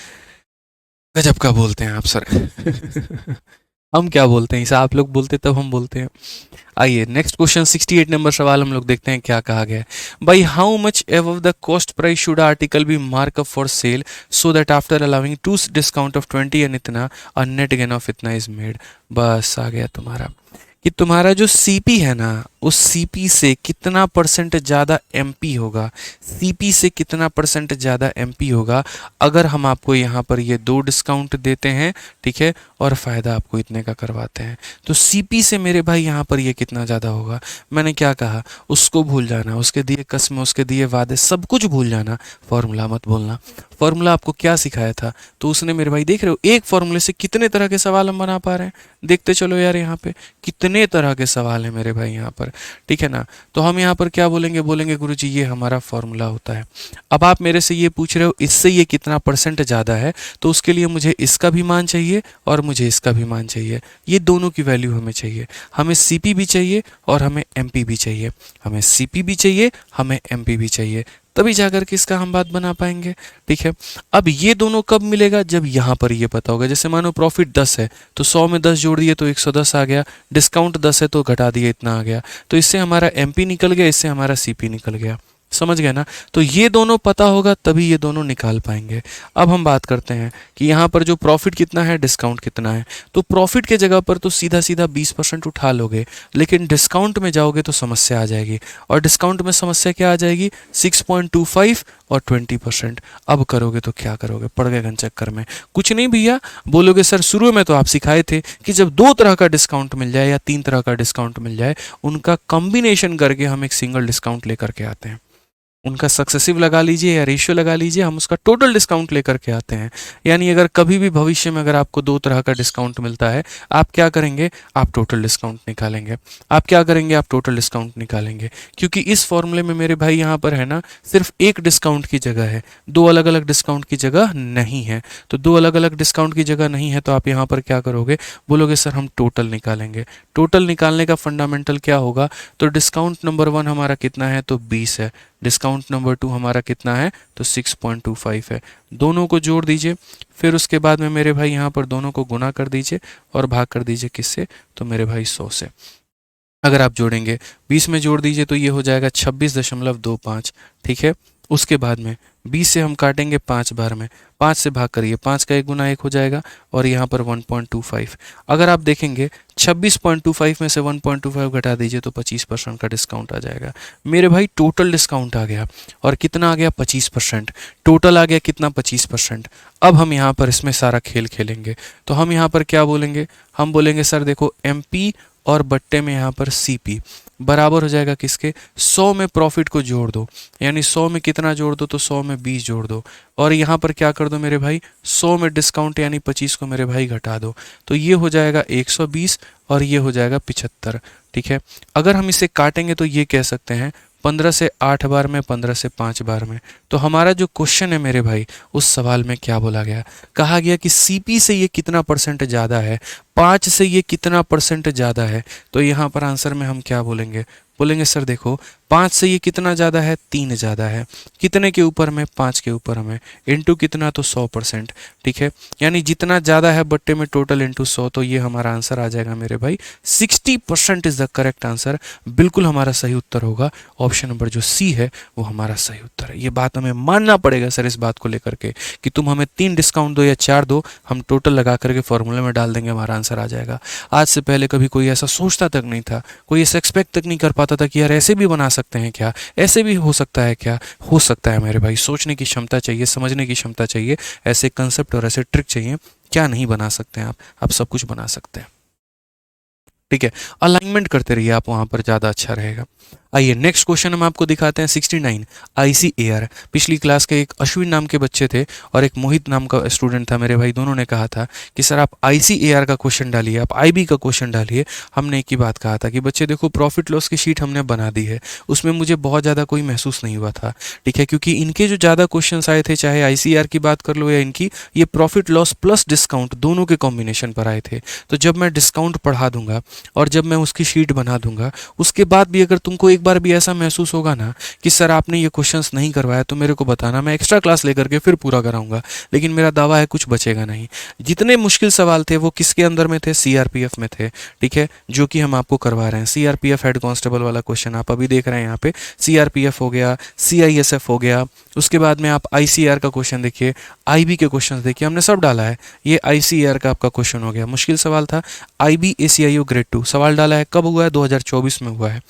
गजब का बोलते हैं आप सर। हम क्या बोलते हैं, इसे आप लोग बोलते तब हम बोलते हैं। आइए नेक्स्ट क्वेश्चन 68 नंबर सवाल हम लोग देखते हैं क्या कहा गया है। By how much above the cost price should article be mark up for sale so that after allowing two discount of 20 and इतना और नेट गेन ऑफ इतना इज मेड। बस आ गया तुम्हारा कि तुम्हारा जो सीपी है ना, उस सीपी से कितना परसेंट ज़्यादा एमपी होगा, सीपी से कितना परसेंट ज़्यादा एमपी होगा अगर हम आपको यहाँ पर ये 2 डिस्काउंट देते हैं, ठीक है, और फ़ायदा आपको इतने का करवाते हैं। तो सीपी से मेरे भाई यहाँ पर ये कितना ज़्यादा होगा। मैंने क्या कहा, उसको भूल जाना, उसके दिए कसम, उसके दिए वादे, सब कुछ भूल जाना, फॉर्मूला मत बोलना। फॉर्मूला आपको क्या सिखाया था, तो उसने मेरे भाई देख रहे हो एक फॉर्मूले से कितने तरह के सवाल हम बना पा रहे हैं। देखते चलो यार, यहाँ पे कितने तरह के सवाल हैं मेरे भाई यहाँ पर, ठीक है ना। तो हम यहाँ पर क्या बोलेंगे, बोलेंगे गुरुजी ये हमारा फॉर्मूला होता है। अब आप मेरे से ये पूछ रहे हो इससे ये कितना परसेंट ज़्यादा है, तो उसके लिए मुझे इसका भी मान चाहिए और मुझे इसका भी मान चाहिए। ये दोनों की वैल्यू हमें चाहिए। हमें सीपी भी चाहिए और हमें एमपी भी चाहिए। हमें सीपी भी चाहिए, हमें एमपी भी चाहिए, तभी जाकर के इसका हम बात बना पाएंगे। ठीक है, अब ये दोनों कब मिलेगा, जब यहाँ पर ये पता होगा। जैसे मानो प्रॉफिट 10 है तो 100 में 10 जोड़ दिए तो 110 आ गया, डिस्काउंट 10 है तो घटा दिए इतना आ गया। तो इससे हमारा एमपी निकल गया, इससे हमारा सीपी निकल गया। समझ गए ना। तो ये दोनों पता होगा तभी ये दोनों निकाल पाएंगे। अब हम बात करते हैं कि यहाँ पर जो प्रॉफिट कितना है, डिस्काउंट कितना है। तो प्रॉफिट के जगह पर तो सीधा सीधा 20% उठा लोगे, लेकिन डिस्काउंट में जाओगे तो समस्या आ जाएगी। और डिस्काउंट में समस्या क्या आ जाएगी, 6.25 और 20%। अब करोगे तो क्या करोगे, पड़ गए घन चक्कर में। कुछ नहीं भैया, बोलोगे सर शुरू में तो आप सिखाए थे कि जब 2 तरह का डिस्काउंट मिल जाए या 3 तरह का डिस्काउंट मिल जाए, उनका कॉम्बिनेशन करके हम एक सिंगल डिस्काउंट लेकर के आते हैं। उनका सक्सेसिव लगा लीजिए या रेशियो लगा लीजिए, हम उसका टोटल डिस्काउंट लेकर के आते हैं। यानी अगर कभी भी भविष्य में अगर आपको 2 तरह का डिस्काउंट मिलता है, आप क्या करेंगे, आप टोटल डिस्काउंट निकालेंगे। आप क्या करेंगे, आप टोटल डिस्काउंट निकालेंगे। क्योंकि इस फॉर्मूले में मेरे भाई यहाँ पर है ना, सिर्फ एक डिस्काउंट की जगह है, 2 अलग अलग डिस्काउंट की जगह नहीं है। तो 2 अलग अलग डिस्काउंट की जगह नहीं है, तो आप यहाँ पर क्या करोगे, बोलोगे सर हम टोटल निकालेंगे। टोटल निकालने का फंडामेंटल क्या होगा, तो डिस्काउंट नंबर 1 हमारा कितना है, तो 20 है। डिस्काउंट नंबर 2 हमारा कितना है, तो 6.25 है। दोनों को जोड़ दीजिए, फिर उसके बाद में मेरे भाई यहाँ पर दोनों को गुना कर दीजिए और भाग कर दीजिए किससे, तो मेरे भाई 100 से। अगर आप जोड़ेंगे 20 में जोड़ दीजिए तो ये हो जाएगा 26.25। ठीक है, उसके बाद में 20 से हम काटेंगे 5 बार में, 5 से भाग करिए, 5 का 1 गुना 1 हो जाएगा और यहाँ पर 1.25। अगर आप देखेंगे 26.25 में से 1.25 घटा दीजिए तो 25% का डिस्काउंट आ जाएगा। मेरे भाई टोटल डिस्काउंट आ गया, और कितना आ गया, 25%। टोटल आ गया कितना, 25%। अब हम यहाँ पर इसमें सारा खेल खेलेंगे। तो हम यहाँ पर क्या बोलेंगे, हम बोलेंगे सर देखो एमपी और बट्टे में यहाँ पर सीपी बराबर हो जाएगा किसके, 100 में प्रॉफिट को जोड़ दो, यानी 100 में कितना जोड़ दो, तो 100 में 20 जोड़ दो, और यहाँ पर क्या कर दो मेरे भाई, 100 में डिस्काउंट यानी 25 को मेरे भाई घटा दो, तो ये हो जाएगा 120 और ये हो जाएगा 75। ठीक है, अगर हम इसे काटेंगे तो ये कह सकते हैं 15 से 8 बार में, 15 से 5 बार में। तो हमारा जो क्वेश्चन है मेरे भाई, उस सवाल में क्या बोला गया, कहा गया कि सीपी से ये कितना परसेंट ज़्यादा है, 5 से ये कितना परसेंट ज़्यादा है। तो यहाँ पर आंसर में हम क्या बोलेंगे, बोलेंगे सर देखो 5 से ये कितना ज़्यादा है, 3 ज़्यादा है, कितने के ऊपर में, 5 के ऊपर में, इंटू कितना, तो 100%, ठीक है। यानी जितना ज़्यादा है बट्टे में टोटल इंटू 100, तो ये हमारा आंसर आ जाएगा मेरे भाई 60% इज द करेक्ट आंसर। बिल्कुल हमारा सही उत्तर होगा ऑप्शन नंबर जो सी है वो हमारा सही उत्तर है। ये बात हमें मानना पड़ेगा सर इस बात को लेकर के कि तुम हमें 3 डिस्काउंट दो या 4 दो, हम टोटल लगा करके फॉर्मूले में डाल देंगे, हमारा आंसर आ जाएगा। आज से पहले कभी कोई ऐसा सोचता तक नहीं था, कोई ऐसा एक्सपेक्ट तक नहीं कर पाता था कि यार ऐसे भी बना सकते हैं क्या, ऐसे भी हो सकता है क्या। हो सकता है मेरे भाई, सोचने की क्षमता चाहिए, समझने की क्षमता चाहिए, ऐसे कंसेप्ट और ऐसे ट्रिक चाहिए। क्या नहीं बना सकते हैं आप सब कुछ बना सकते हैं, ठीक है। अलाइनमेंट करते रहिए आप, वहां पर ज़्यादा अच्छा रहेगा। आइए नेक्स्ट क्वेश्चन हम आपको दिखाते हैं 69 ICAR। पिछली क्लास के एक अश्विन नाम के बच्चे थे और एक मोहित नाम का स्टूडेंट था मेरे भाई, दोनों ने कहा था कि सर आप ICAR का क्वेश्चन डालिए, आप IB का क्वेश्चन डालिए। हमने एक ही बात कहा था कि बच्चे देखो प्रॉफिट लॉस की शीट हमने बना दी है, उसमें मुझे बहुत ज़्यादा कोई महसूस नहीं हुआ था, ठीक है, क्योंकि इनके जो ज़्यादा क्वेश्चन आए थे, चाहे ICAR की बात कर लो या इनकी, ये प्रॉफिट लॉस प्लस डिस्काउंट दोनों के कॉम्बिनेशन पर आए थे। तो जब मैं डिस्काउंट पढ़ा दूंगा और जब मैं उसकी शीट बना दूंगा, उसके बाद भी अगर तुमको एक बार भी ऐसा महसूस होगा ना कि सर आपने ये क्वेश्चंस नहीं करवाया, तो मेरे को बताना, मैं एक्स्ट्रा क्लास लेकर के फिर पूरा कराऊंगा। लेकिन मेरा दावा है कुछ बचेगा नहीं। जितने मुश्किल सवाल थे वो किसके अंदर में थे, CRPF में थे, ठीक है, जो कि हम आपको करवा रहे हैं। CRPF हेड कांस्टेबल वाला क्वेश्चन आप अभी देख रहे हैं यहाँ पे, CRPF हो गया, CISF हो गया, उसके बाद में आप ICAR का क्वेश्चन देखिए, IB के क्वेश्चन देखिए, हमने सब डाला है। ये ICAR का आपका क्वेश्चन हो गया, मुश्किल सवाल था। IB ACIO ग्रेड 2 सवाल डाला है, कब हुआ है, 2024 में हुआ है।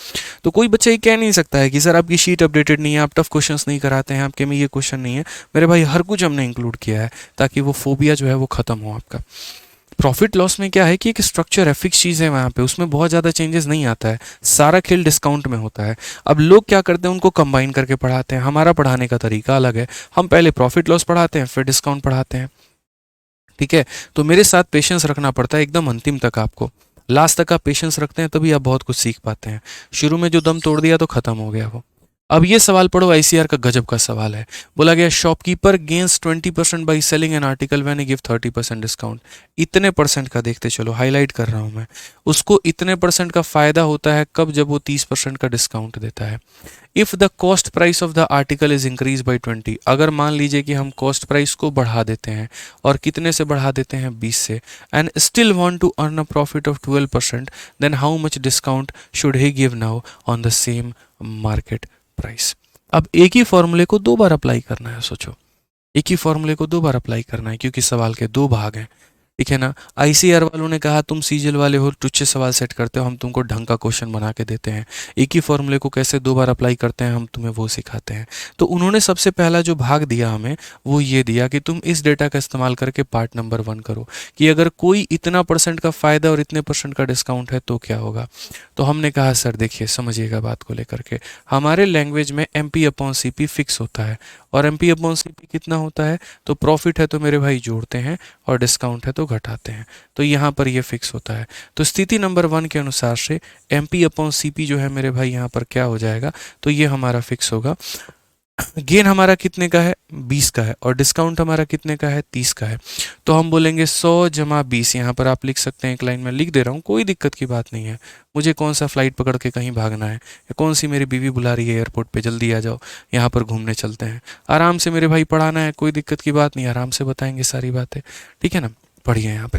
तो कोई बच्चा ये कह नहीं सकता है कि सर आपकी शीट अपडेटेड नहीं है, आप टफ क्वेश्चंस नहीं कराते हैं, आपके में ये क्वेश्चन नहीं है। मेरे भाई हर कुछ हमने इंक्लूड किया है ताकि वो फोबिया जो है वो खत्म हो आपका। प्रॉफिट लॉस में क्या है कि एक स्ट्रक्चर है, फिक्स चीज़ है वहाँ पे, उसमें बहुत ज़्यादा चेंजेस नहीं आता है, सारा खेल डिस्काउंट में होता है। अब लोग क्या करते हैं, उनको कंबाइन करके पढ़ाते हैं। हमारा पढ़ाने का तरीका अलग है, हम पहले प्रॉफिट लॉस पढ़ाते हैं फिर डिस्काउंट पढ़ाते हैं, ठीक है। तो मेरे साथ पेशेंस रखना पड़ता है एकदम अंतिम तक, आपको लास्ट तक आप पेशेंस रखते हैं तभी आप बहुत कुछ सीख पाते हैं। शुरू में जो दम तोड़ दिया तो खत्म हो गया वो। अब ये सवाल पढ़ो, ICAR का गजब का सवाल है। बोला गया shopkeeper gains 20% by selling an article when he give 30% discount. इतने परसेंट का देखते चलो, हाईलाइट कर रहा हूं मैं, उसको इतने परसेंट का फायदा होता है कब, जब वो 30% का डिस्काउंट देता है। If the cost price of the article is increase by 20, अगर मान लीजिए कि हम कॉस्ट प्राइस को बढ़ा देते हैं, और कितने से बढ़ा देते हैं, 20 से, and still want to earn a profit of 12%, then how much discount should he give now on the same market price. अब एक ही फॉर्मूले को 2 बार अप्लाई करना है, सोचो, एक ही फॉर्मूले को 2 बार अप्लाई करना है, क्योंकि सवाल के 2 भाग हैं, ठीक है ना। ICAR वालों ने कहा तुम सीजल वाले हो, टुच्चे सवाल सेट करते हो, हम तुमको ढंग का क्वेश्चन बना के देते हैं। एक ही फॉर्मूले को कैसे 2 बार अप्लाई करते हैं हम तुम्हें वो सिखाते हैं। तो उन्होंने सबसे पहला जो भाग दिया हमें, वो ये दिया कि तुम इस डेटा का इस्तेमाल करके पार्ट नंबर 1 करो, कि अगर कोई इतना % का फ़ायदा और इतने % का डिस्काउंट है तो क्या होगा। तो हमने कहा सर देखिए समझिएगा बात को लेकर के, हमारे लैंग्वेज में MP/CP फिक्स होता है, और MP/CP कितना होता है, तो प्रॉफिट है तो मेरे भाई जोड़ते हैं और डिस्काउंट है तो घटाते हैं। तो यहाँ पर ये फिक्स होता है। तो स्थिति नंबर 1 के अनुसार से MP/CP जो है मेरे भाई यहाँ पर क्या हो जाएगा, तो ये हमारा फिक्स होगा। गेन हमारा कितने का है, 20 का है, और डिस्काउंट हमारा कितने का है, 30 का है। तो हम बोलेंगे 100 जमा 20, यहाँ पर आप लिख सकते हैं, एक लाइन में लिख दे रहा हूँ, कोई दिक्कत की बात नहीं है। मुझे कौन सा फ्लाइट पकड़ के कहीं भागना है, या कौन सी मेरी बीवी बुला रही है एयरपोर्ट पे, जल्दी आ जाओ यहाँ पर घूमने चलते हैं। आराम से मेरे भाई पढ़ाना है, कोई दिक्कत की बात नहीं, आराम से बताएंगे सारी बातें, ठीक है ना। पढ़िए यहाँ पे।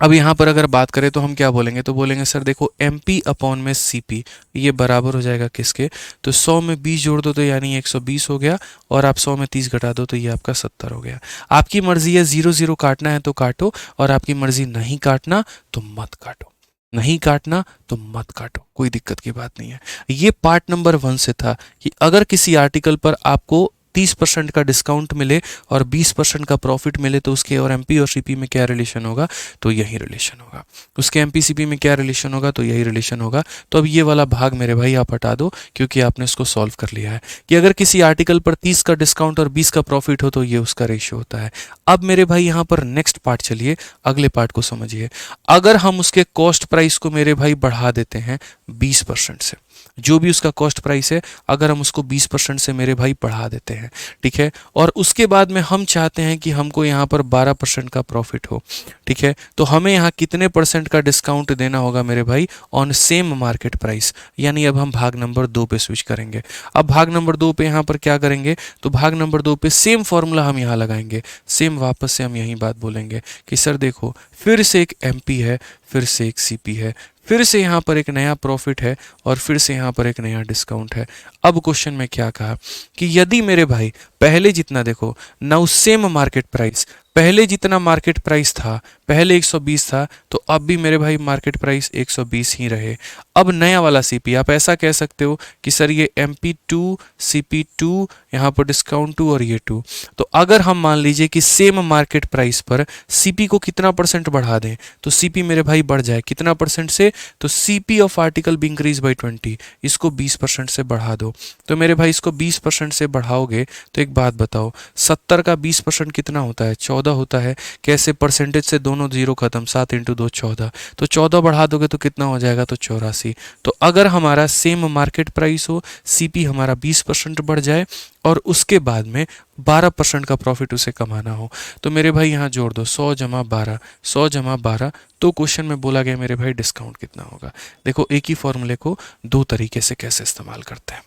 अब यहाँ पर अगर बात करें तो हम क्या बोलेंगे, तो बोलेंगे सर देखो MP/CP ये बराबर हो जाएगा किसके, तो 100 में 20 जोड़ दो तो यानी 120 हो गया, और आप 100 में 30 घटा दो तो ये आपका 70 हो गया। आपकी मर्जी है 0 काटना है तो काटो, और आपकी मर्जी नहीं काटना तो मत काटो, नहीं काटना तो मत काटो, कोई दिक्कत की बात नहीं है। ये पार्ट नंबर 1 से था कि अगर किसी आर्टिकल पर आपको 30% का डिस्काउंट मिले और 20% का प्रॉफिट मिले तो उसके और MP और CP में क्या रिलेशन होगा, तो यही रिलेशन होगा। उसके MP CP में क्या रिलेशन होगा, तो यही रिलेशन होगा। तो अब ये वाला भाग मेरे भाई आप हटा दो, क्योंकि आपने इसको सॉल्व कर लिया है कि अगर किसी आर्टिकल पर 30 का डिस्काउंट और 20 का प्रॉफिट हो तो ये उसका रेशियो होता है। अब मेरे भाई यहाँ पर नेक्स्ट पार्ट चलिए, अगले पार्ट को समझिए। अगर हम उसके कॉस्ट प्राइस को मेरे भाई बढ़ा देते हैं 20% से, जो भी उसका कॉस्ट प्राइस है, अगर हम उसको 20% से मेरे भाई बढ़ा देते हैं, ठीक है, और उसके बाद में हम चाहते हैं कि हमको यहाँ पर 12% का प्रॉफिट हो, ठीक है, तो हमें यहाँ कितने परसेंट का डिस्काउंट देना होगा मेरे भाई ऑन सेम मार्केट प्राइस। यानी अब हम भाग नंबर 2 पे स्विच करेंगे। अब भाग नंबर 2 पे यहाँ पर क्या करेंगे, तो भाग नंबर 2 पे सेम फॉर्मूला हम यहाँ लगाएंगे, सेम वापस से हम यही बात बोलेंगे कि सर देखो फिर से एक एमपी है, फिर से एक सीपी है, फिर से यहाँ पर एक नया प्रॉफिट है और फिर से यहाँ पर एक नया डिस्काउंट है। अब क्वेश्चन में क्या कहा कि यदि मेरे भाई पहले जितना देखो नाउ सेम मार्केट प्राइस, पहले जितना मार्केट प्राइस था, पहले 120 था, तो अब भी मेरे भाई मार्केट प्राइस 120 ही रहे। अब नया वाला सीपी, आप ऐसा कह सकते हो कि सर ये MP2 CP2 यहाँ पर डिस्काउंट 2 और ये 2। तो अगर हम मान लीजिए कि सेम मार्केट प्राइस पर सीपी को कितना परसेंट बढ़ा दें, तो सीपी मेरे भाई बढ़ जाए कितना परसेंट से, तो CP of article be increase by 20, इसको 20% से बढ़ा दो। तो मेरे भाई इसको 20% से बढ़ाओगे तो एक बात बताओ, 70 का 20% कितना होता है, 14 होता है। कैसे, परसेंटेज से दोनों जीरो खत्म, 7 × 2 14, तो 14 बढ़ा दोगे तो कितना हो जाएगा, तो 84। तो अगर हमारा सेम मार्केट प्राइस हो, सीपी हमारा 20% बढ़ जाए और उसके बाद में 12% का प्रॉफिट उसे कमाना हो, तो मेरे भाई यहाँ जोड़ दो 100 जमा 12, 100 जमा 12, तो क्वेश्चन में बोला गया मेरे भाई डिस्काउंट कितना होगा। देखो एक ही फॉर्मूले को दो तरीके से कैसे इस्तेमाल करते हैं।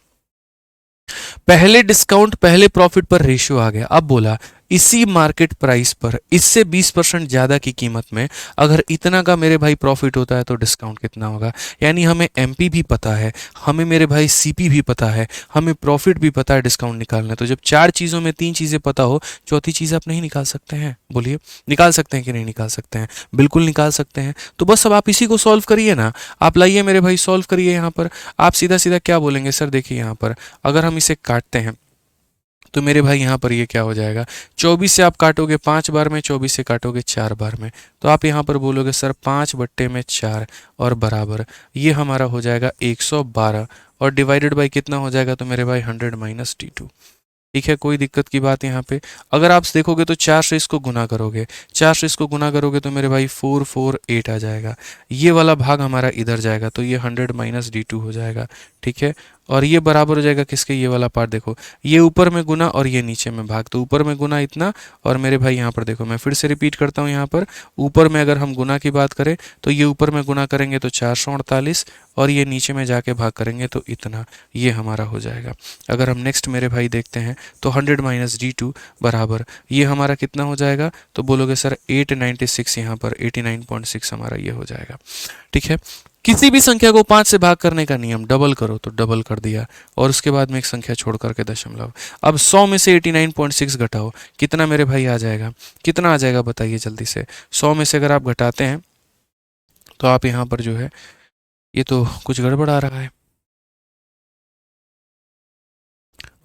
पहले डिस्काउंट पहले प्रॉफिट पर रेशियो आ गया, अब बोला इसी मार्केट प्राइस पर इससे 20% ज़्यादा की कीमत में अगर इतना का मेरे भाई प्रॉफिट होता है तो डिस्काउंट कितना होगा। यानी हमें एमपी भी पता है, हमें मेरे भाई सीपी भी पता है, हमें प्रॉफिट भी पता है, डिस्काउंट निकालना है। तो जब 4 चीज़ों में 3 चीज़ें पता हो, चौथी चीज़ आप नहीं निकाल सकते हैं? बोलिए, निकाल सकते हैं कि नहीं निकाल सकते हैं? बिल्कुल निकाल सकते हैं। तो बस अब आप इसी को सॉल्व करिए ना, आप लाइए मेरे भाई सॉल्व करिए। यहाँ पर आप सीधा सीधा क्या बोलेंगे, सर देखिए यहाँ पर अगर हम इसे काटते हैं तो मेरे भाई यहाँ पर ये क्या हो जाएगा, 24 से आप काटोगे 5 बार में, 24 से काटोगे 4 बार में, तो आप यहाँ पर बोलोगे सर 5/4 और बराबर ये हमारा हो जाएगा 112 और डिवाइडेड बाई कितना हो जाएगा, तो मेरे भाई 100 - D2। ठीक है, कोई दिक्कत की बात यहाँ पे। अगर आप देखोगे तो 4 से इसको गुना करोगे, 4 से इसको गुना करोगे तो मेरे भाई 448 आ जाएगा। ये वाला भाग हमारा इधर जाएगा तो ये 100 - D2 हो जाएगा। ठीक है, और ये बराबर हो जाएगा किसके, ये वाला पार्ट देखो, ये ऊपर में गुना और ये नीचे में भाग, तो ऊपर में गुना इतना और मेरे भाई यहाँ पर देखो मैं फिर से रिपीट करता हूँ, यहाँ पर ऊपर में अगर हम गुना की बात करें तो ये ऊपर में गुना करेंगे तो 448 और ये नीचे में जाके भाग करेंगे तो इतना, ये हमारा हो जाएगा। अगर हम नेक्स्ट मेरे भाई देखते हैं तो 100 - D2 बराबर ये हमारा कितना हो जाएगा, तो बोलोगे सर 896, यहाँ पर 89.6 हमारा ये हो जाएगा। ठीक है, किसी भी संख्या को 5 से भाग करने का नियम, डबल करो तो डबल कर दिया और उसके बाद में एक संख्या छोड़ करके दशमलव। अब 100 में से 89.6 घटाओ, कितना मेरे भाई आ जाएगा, कितना आ जाएगा बताइए जल्दी से। 100 में से अगर आप घटाते हैं तो आप यहाँ पर जो है, ये तो कुछ गड़बड़ आ रहा है,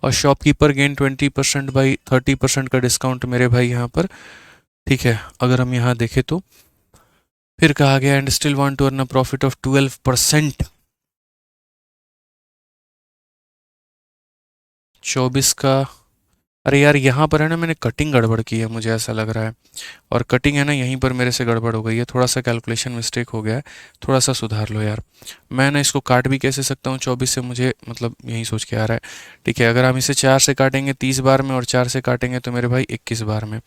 और शॉपकीपर गेन 20% बाई 30% का डिस्काउंट मेरे भाई यहाँ पर। ठीक है, अगर हम यहाँ देखें तो फिर कहा गया and still want to earn a profit of 12%। 24 का, अरे यार यहाँ पर है ना मैंने कटिंग गड़बड़ की है, मुझे ऐसा लग रहा है, और कटिंग है ना यहीं पर मेरे से गड़बड़ हो गई है, थोड़ा सा कैलकुलेशन मिस्टेक हो गया है, थोड़ा सा सुधार लो यार। मैं ना इसको काट भी कैसे सकता हूँ 24 से, मुझे मतलब यही सोच के आ रहा है। ठीक है, अगर हम इसे 4 से काटेंगे 30 बार में और 4 से काटेंगे तो मेरे भाई 21 बार में,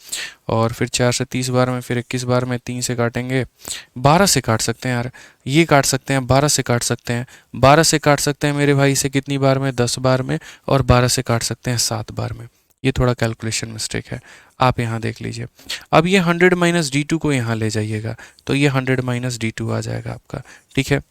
और फिर 4 से 30 बार में, फिर 21 बार में, 3 से काटेंगे, 12 से काट सकते हैं यार, ये काट सकते हैं, 12 से काट सकते हैं, 12 से काट सकते हैं मेरे भाई इसे कितनी बार में, 10 बार में, और 12 से काट सकते हैं 7 बार में। ये थोड़ा कैलकुलेशन मिस्टेक है, आप यहाँ देख लीजिए। अब ये 100 - D2 को यहाँ ले जाइएगा तो ये 100 - D2 आ जाएगा आपका। ठीक है,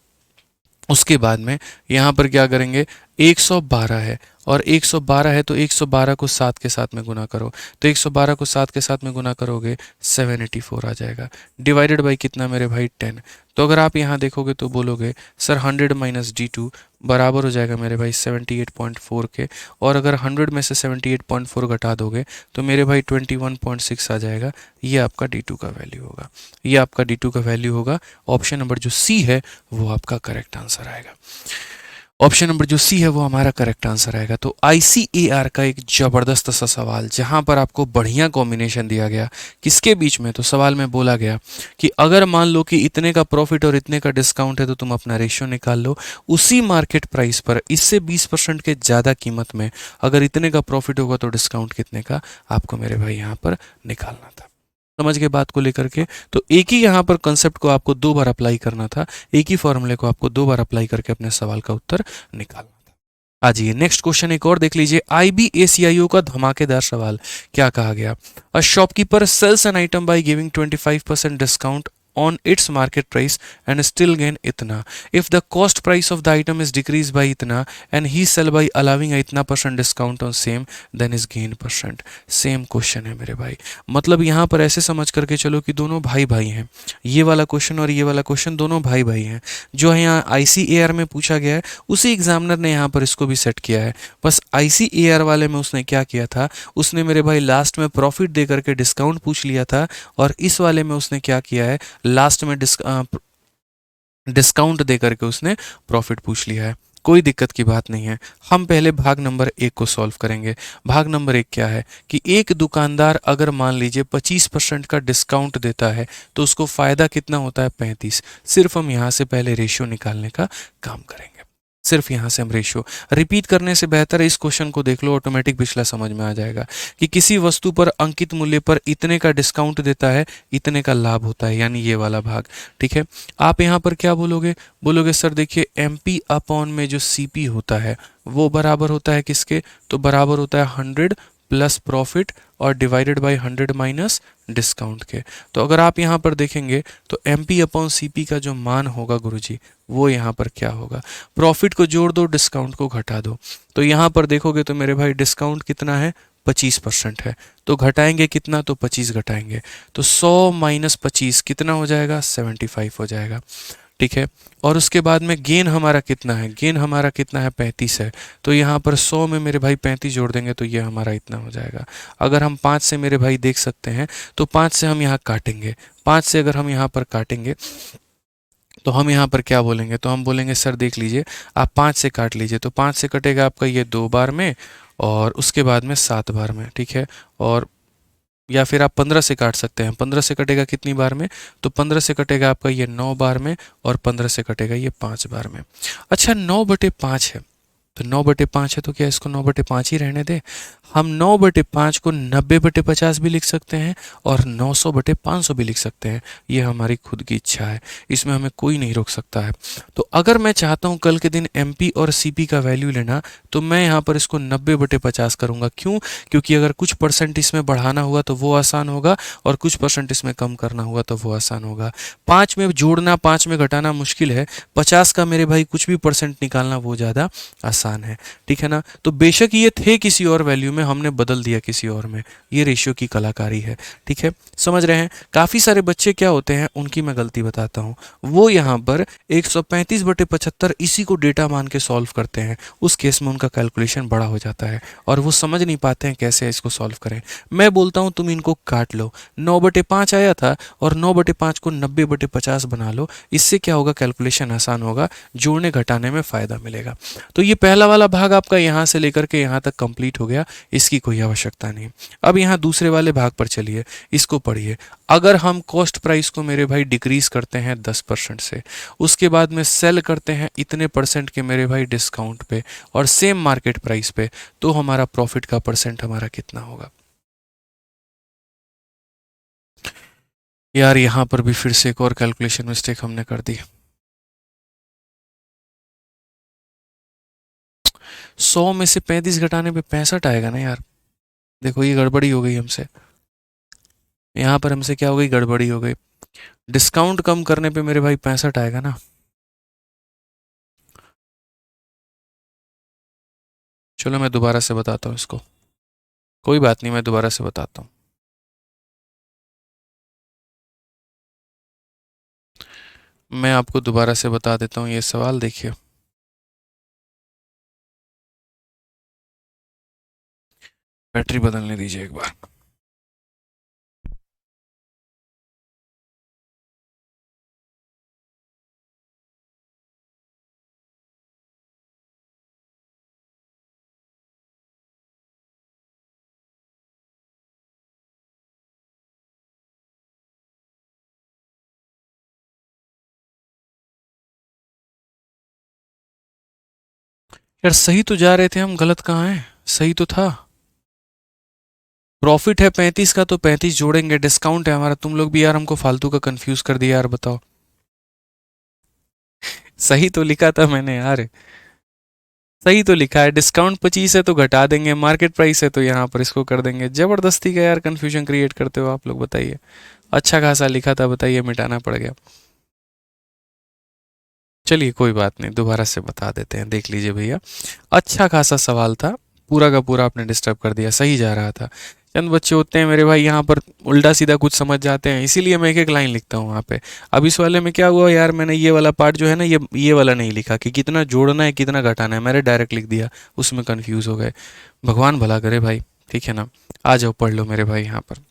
उसके बाद में यहाँ पर क्या करेंगे, 112 है और 112 है तो 112 को 7 के साथ में गुना करो, तो 112 को 7 के साथ में गुना करोगे 784 आ जाएगा, डिवाइडेड बाई कितना मेरे भाई 10। तो अगर आप यहाँ देखोगे तो बोलोगे सर 100 - D2 बराबर हो जाएगा मेरे भाई 78.4 के, और अगर 100 में से 78.4 घटा दोगे तो मेरे भाई 21.6 आ जाएगा। ये आपका D2 का वैल्यू होगा, ये आपका D2 का वैल्यू होगा। ऑप्शन नंबर जो सी है वो आपका करेक्ट आंसर आएगा। ऑप्शन नंबर जो सी है वो हमारा करेक्ट आंसर आएगा। तो ICAR का एक जबरदस्त सा सवाल जहां पर आपको बढ़िया कॉम्बिनेशन दिया गया किसके बीच में, तो सवाल में बोला गया कि अगर मान लो कि इतने का प्रॉफिट और इतने का डिस्काउंट है तो तुम अपना रेशियो निकाल लो। उसी मार्केट प्राइस पर इससे 20% के ज़्यादा कीमत में अगर इतने का प्रॉफिट होगा तो डिस्काउंट कितने का आपको मेरे भाई यहाँ पर निकालना था। समझ गए बात को लेकर के। तो एक ही यहाँ पर कंसेप्ट को आपको दो बार अप्लाई करना था, एक ही फॉर्मूले को आपको दो बार अप्लाई करके अपने सवाल का उत्तर निकालना था। आ जाइए नेक्स्ट क्वेश्चन एक और देख लीजिए। IBACIO का धमाकेदार सवाल क्या कहा गया। A shopkeeper sells an item by giving 25% discount on its market price and still gain इतना if the cost price of the item is decreased by इतना and he sell by allowing इतना % discount on same then is gain %। Same question है मेरे भाई। मतलब यहाँ पर ऐसे समझ करके चलो कि दोनों भाई भाई हैं। ये वाला क्वेश्चन और ये वाला क्वेश्चन दोनों भाई भाई हैं। जो है यहाँ ICAR में पूछा गया है उसी एग्जामिनर ने यहाँ पर इसको भी सेट किया है। बस ICAR वाले में उसने क्या किया था, उसने मेरे भाई लास्ट में प्रॉफिट दे करके डिस्काउंट पूछ लिया था, और इस वाले में उसने क्या किया है, लास्ट में डिस्काउंट दे करके उसने प्रॉफिट पूछ लिया है। कोई दिक्कत की बात नहीं है। हम पहले भाग नंबर एक को सॉल्व करेंगे। भाग नंबर एक क्या है कि एक दुकानदार अगर मान लीजिए 25% का डिस्काउंट देता है तो उसको फायदा कितना होता है, 35। सिर्फ हम यहाँ से पहले रेशियो निकालने का काम करेंगे। सिर्फ यहाँ से हम रेशियो रिपीट करने से बेहतर है इस क्वेश्चन को देख लो, ऑटोमेटिक पिछला समझ में आ जाएगा कि किसी वस्तु पर अंकित मूल्य पर इतने का डिस्काउंट देता है इतने का लाभ होता है, यानी ये वाला भाग। ठीक है, आप यहाँ पर क्या बोलोगे, बोलोगे सर देखिए MP अपॉन में जो CP होता है वो बराबर होता है किसके, तो बराबर होता है 100 प्लस प्रॉफिट और डिवाइडेड बाय 100 माइनस डिस्काउंट के। तो अगर आप यहाँ पर देखेंगे तो MP अपॉन CP का जो मान होगा गुरुजी वो यहाँ पर क्या होगा, प्रॉफिट को जोड़ दो डिस्काउंट को घटा दो। तो यहाँ पर देखोगे तो मेरे भाई डिस्काउंट कितना है, 25% है, तो घटाएंगे कितना, तो 25 घटाएंगे तो 100 माइनस 25 कितना हो जाएगा, 75 हो जाएगा। ठीक है, और उसके बाद में गेन हमारा कितना है, गेन हमारा कितना है, 35 है। तो यहाँ पर 100 में मेरे भाई 35 जोड़ देंगे तो ये हमारा इतना हो जाएगा। अगर हम 5 से मेरे भाई देख सकते हैं तो 5 से हम यहाँ काटेंगे, 5 से अगर हम यहाँ पर काटेंगे तो हम यहाँ पर क्या बोलेंगे, तो हम बोलेंगे सर देख लीजिए आप 5 से काट लीजिए, तो 5 से कटेगा आपका ये 2 बार में और उसके बाद में 7 बार में। ठीक है, और या फिर आप 15 से काट सकते हैं, 15 से कटेगा कितनी बार में, तो 15 से कटेगा आपका ये 9 बार में और 15 से कटेगा ये 5 बार में। अच्छा 9/5 है, तो 9/5 है तो क्या इसको 9/5 ही रहने दे। हम 9/5 को 90/50 भी लिख सकते हैं और 900/500 भी लिख सकते हैं, ये हमारी खुद की इच्छा है, इसमें हमें कोई नहीं रोक सकता है। तो अगर मैं चाहता हूँ कल के दिन MP और CP का वैल्यू लेना तो मैं यहाँ पर इसको 90/50 करूँगा। क्यों, क्योंकि अगर कुछ % इसमें बढ़ाना हुआ तो वो आसान होगा और कुछ % इसमें कम करना हुआ तो वो आसान होगा। 5 में जोड़ना 5 में घटाना मुश्किल है, 50 का मेरे भाई कुछ भी % निकालना वो ज़्यादा आसान है। ठीक है ना, तो बेशक ये थे किसी और वैल्यू में, हमने बदल दिया किसी और में, ये रेशियो की कलाकारी है। ठीक है, समझ रहे हैं। काफ़ी सारे बच्चे क्या होते हैं, उनकी मैं गलती बताता हूँ, वो यहाँ पर 135/75 इसी को डेटा मान के सॉल्व करते हैं, उस केस में उनका कैलकुलेशन बड़ा हो जाता है और वो समझ नहीं पाते हैं कैसे इसको सॉल्व करें। मैं बोलता हूँ तुम इनको काट लो, 9/5 आया था और 9/5 को 90/50 बना लो, इससे क्या होगा, कैलकुलेशन आसान होगा, जोड़ने घटाने में फ़ायदा मिलेगा। तो ये पहला वाला भाग आपका यहाँ से लेकर के यहाँ तक कंप्लीट हो गया, इसकी कोई आवश्यकता नहीं। अब यहाँ दूसरे वाले भाग पर चलिए, इसको पढ़िए। अगर हम कॉस्ट प्राइस को मेरे भाई डिक्रीज करते हैं 10% से, उसके बाद में सेल करते हैं इतने % के मेरे भाई डिस्काउंट पे और सेम मार्केट प्राइस पे, तो हमारा प्रॉफिट का % हमारा कितना होगा। यार यहाँ पर भी फिर से एक और कैलकुलेशन मिस्टेक हमने कर दी। 100 में से 35 घटाने पे 65 आएगा ना यार। देखो ये गड़बड़ी हो गई हमसे, यहाँ पर हमसे क्या हो गई, गड़बड़ी हो गई। डिस्काउंट कम करने पे मेरे भाई 65 आएगा ना। चलो मैं दोबारा से बताता हूँ इसको, कोई बात नहीं, मैं दोबारा से बताता हूँ। मैं आपको दोबारा से बता देता हूँ ये सवाल, देखिए। बैटरी बदलने दीजिए एक बार। यार सही तो जा रहे थे हम, गलत कहाँ है, सही तो था। प्रॉफिट है 35 का, तो 35 जोड़ेंगे, डिस्काउंट है हमारा। तुम लोग भी यार हमको फालतू का कंफ्यूज कर दिया यार, बताओ। सही तो लिखा था मैंने यार, सही तो लिखा है। डिस्काउंट 25 है तो घटा देंगे, मार्केट प्राइस है तो यहाँ पर इसको कर देंगे। जबरदस्ती का यार कंफ्यूजन क्रिएट करते हो आप लोग, बताइए। अच्छा खासा लिखा था, बताइए मिटाना पड़ गया। चलिए कोई बात नहीं, दोबारा से बता देते हैं, देख लीजिए भैया। अच्छा खासा सवाल था, पूरा का पूरा आपने डिस्टर्ब कर दिया, सही जा रहा था। चंद बच्चे होते हैं मेरे भाई यहाँ पर उल्टा सीधा कुछ समझ जाते हैं, इसीलिए मैं एक एक लाइन लिखता हूँ वहाँ पे। अब इस वाले में क्या हुआ यार, मैंने ये वाला पार्ट जो है ना, ये वाला नहीं लिखा कि कितना जोड़ना है कितना घटाना है, मैंने डायरेक्ट लिख दिया, उसमें कन्फ्यूज़ हो गए। भगवान भला करे भाई, ठीक है ना। आ जाओ पढ़ लो मेरे भाई यहाँ पर,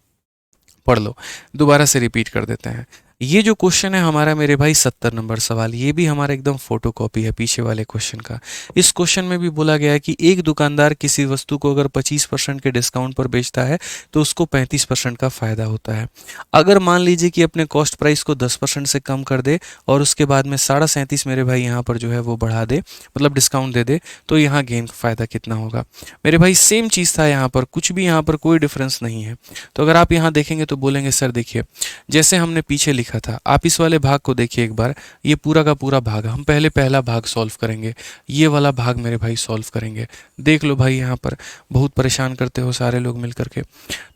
पढ़ लो। दोबारा से रिपीट कर देते हैं। ये जो क्वेश्चन है हमारा मेरे भाई 70 नंबर सवाल, ये भी हमारा एकदम फोटो कॉपी है पीछे वाले क्वेश्चन का। इस क्वेश्चन में भी बोला गया है कि एक दुकानदार किसी वस्तु को अगर 25% के डिस्काउंट पर बेचता है तो उसको 35% का फायदा होता है। अगर मान लीजिए कि अपने कॉस्ट प्राइस को 10% से कम कर दे और उसके बाद में 37.5 मेरे भाई यहाँ पर जो है वो बढ़ा दे, मतलब डिस्काउंट दे दे, तो यहाँ गेन का फायदा कितना होगा। मेरे भाई सेम चीज़ था यहाँ पर, कुछ भी यहाँ पर कोई डिफरेंस नहीं है। तो अगर आप यहाँ देखेंगे तो बोलेंगे सर देखिए, जैसे हमने पीछे लिखा था, आप इस वाले भाग को देखिए एक बार। ये पूरा का पूरा भाग हम पहले पहला भाग सॉल्व करेंगे, ये वाला भाग मेरे भाई सॉल्व करेंगे। देख लो भाई, यहाँ पर बहुत परेशान करते हो सारे लोग मिल करके।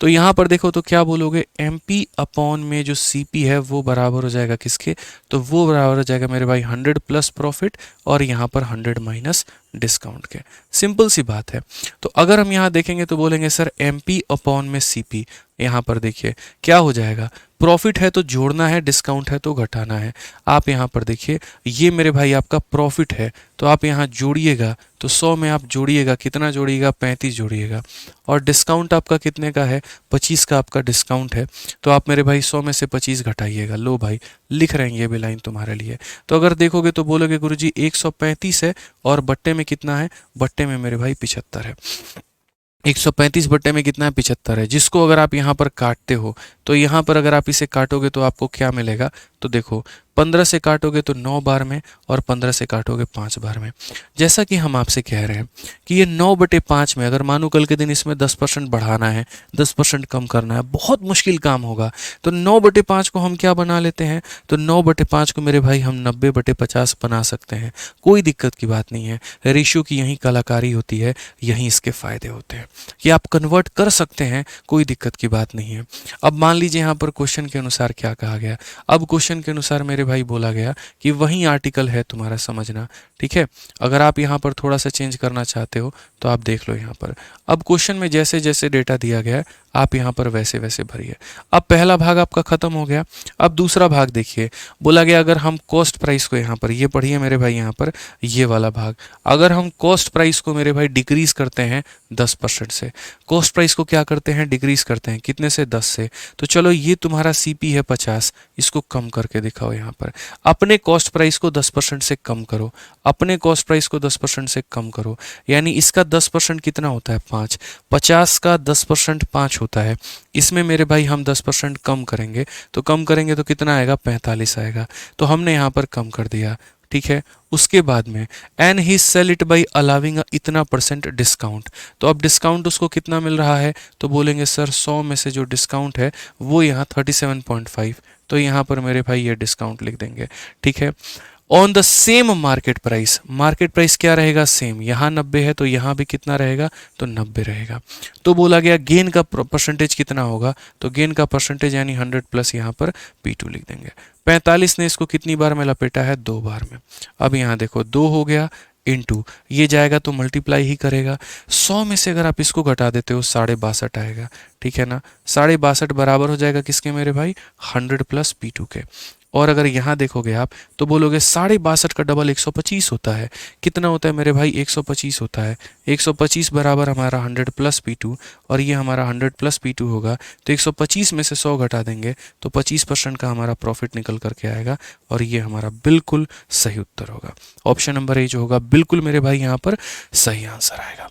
तो यहाँ पर देखो तो क्या बोलोगे, एम पी अपॉन में जो सी पी है वो बराबर हो जाएगा किसके, तो वो बराबर हो जाएगा मेरे भाई 100 प्लस प्रॉफिट और यहाँ पर 100 माइनस डिस्काउंट के। सिंपल सी बात है। तो अगर हम यहाँ देखेंगे तो बोलेंगे सर एम पी अपॉन में सी पी, यहाँ पर देखिए क्या हो जाएगा, प्रॉफिट है तो जोड़ना है, डिस्काउंट है तो घटाना है। आप यहाँ पर देखिए, ये मेरे भाई आपका प्रॉफिट है, तो आप यहाँ जोड़िएगा, तो 100 में आप जोड़िएगा, कितना जोड़िएगा, 35 जोड़िएगा। और डिस्काउंट आपका कितने का है, 25 का आपका डिस्काउंट है, तो आप मेरे भाई 100 में से 25 घटाइएगा। लो भाई लिख रहे हैं ये भी लाइन तुम्हारे लिए। तो अगर देखोगे तो बोलोगे गुरुजी 135 है और बट्टे में कितना है, बट्टे में मेरे भाई 75 है। 135 बट्टे में कितना है, 75 है। जिसको अगर आप यहाँ पर काटते हो तो यहाँ पर अगर आप इसे काटोगे तो आपको क्या मिलेगा, तो देखो 15 से काटोगे तो 9 बार में और 15 से काटोगे 5 बार में। जैसा कि हम आपसे कह रहे हैं कि ये 9/5 में, अगर मानो कल के दिन इसमें 10% बढ़ाना है, 10% कम करना है, बहुत मुश्किल काम होगा। तो 9/5 को हम क्या बना लेते हैं, तो 9/5 को मेरे भाई हम 90/50 बना सकते हैं। कोई दिक्कत की बात नहीं है, रेशियो की यही कलाकारी होती है, यहीं इसके फायदे होते हैं कि आप कन्वर्ट कर सकते हैं, कोई दिक्कत की बात नहीं है। अब मान लीजिए यहाँ पर क्वेश्चन के अनुसार क्या कहा गया। अब क्वेश्चन के अनुसार मेरे भाई बोला गया कि वही आर्टिकल है तुम्हारा, समझना ठीक है। अगर आप यहाँ पर थोड़ा सा चेंज करना चाहते हो तो आप देख लो यहाँ पर। अब क्वेश्चन में जैसे जैसे डेटा दिया गया है आप यहाँ पर वैसे वैसे भरिए। अब पहला भाग आपका खत्म हो गया। अब दूसरा भाग देखिए, बोला गया अगर हम कॉस्ट प्राइस को यहाँ पर, ये पढ़िए मेरे भाई यहाँ पर ये वाला भाग, अगर हम कॉस्ट प्राइस को मेरे भाई डिक्रीज करते हैं 10% से, कॉस्ट प्राइस को क्या करते हैं, डिक्रीज करते हैं, कितने से, 10 से। तो चलो ये तुम्हारा सीपी है 50, इसको कम करके दिखाओ यहाँ पर। अपने कॉस्ट प्राइस को 10% से कम करो, अपने कॉस्ट प्राइस को 10% से कम करो, यानी इसका 10% कितना होता है, 5। 50 का 10% 5 होता है। इसमें मेरे भाई हम 10% कम करेंगे, तो कम करेंगे तो कितना आएगा, 45 आएगा। तो हमने यहाँ पर कम कर दिया, ठीक है। उसके बाद में and he sell it by allowing इतना परसेंट डिस्काउंट। तो अब डिस्काउंट उसको कितना मिल रहा है, तो बोलेंगे सर 100 में से जो डिस्काउंट है वो यहाँ 37.5, तो यहाँ पर मेरे भाई ये डिस्काउंट लिख देंगे, ठीक है। On the same market price, market price क्या रहेगा, सेम, यहाँ 90 है तो यहाँ भी कितना रहेगा, तो 90 रहेगा। तो बोला गया गेन का परसेंटेज कितना होगा, तो गेन का परसेंटेज यानी 100 प्लस यहाँ पर P2 लिख देंगे। 45 ने इसको कितनी बार में लपेटा है, 2 बार में। अब यहाँ देखो 2 हो गया इनटू, ये जाएगा तो मल्टीप्लाई ही करेगा। 100 में से अगर आप इसको घटा देते हो 62.5 आएगा, ठीक है ना। 62.5 बराबर हो जाएगा किसके मेरे भाई, 100 प्लस P2 के। और अगर यहाँ देखोगे आप तो बोलोगे 62.5 का डबल 125 होता है। कितना होता है मेरे भाई, 125 होता है। 125 बराबर हमारा 100 प्लस P2, और ये हमारा 100 प्लस P2 होगा। तो 125 में से 100 घटा देंगे तो 25% का हमारा प्रॉफिट निकल करके आएगा, और ये हमारा बिल्कुल सही उत्तर होगा। ऑप्शन नंबर ए जो होगा बिल्कुल मेरे भाई यहाँ पर सही आंसर आएगा।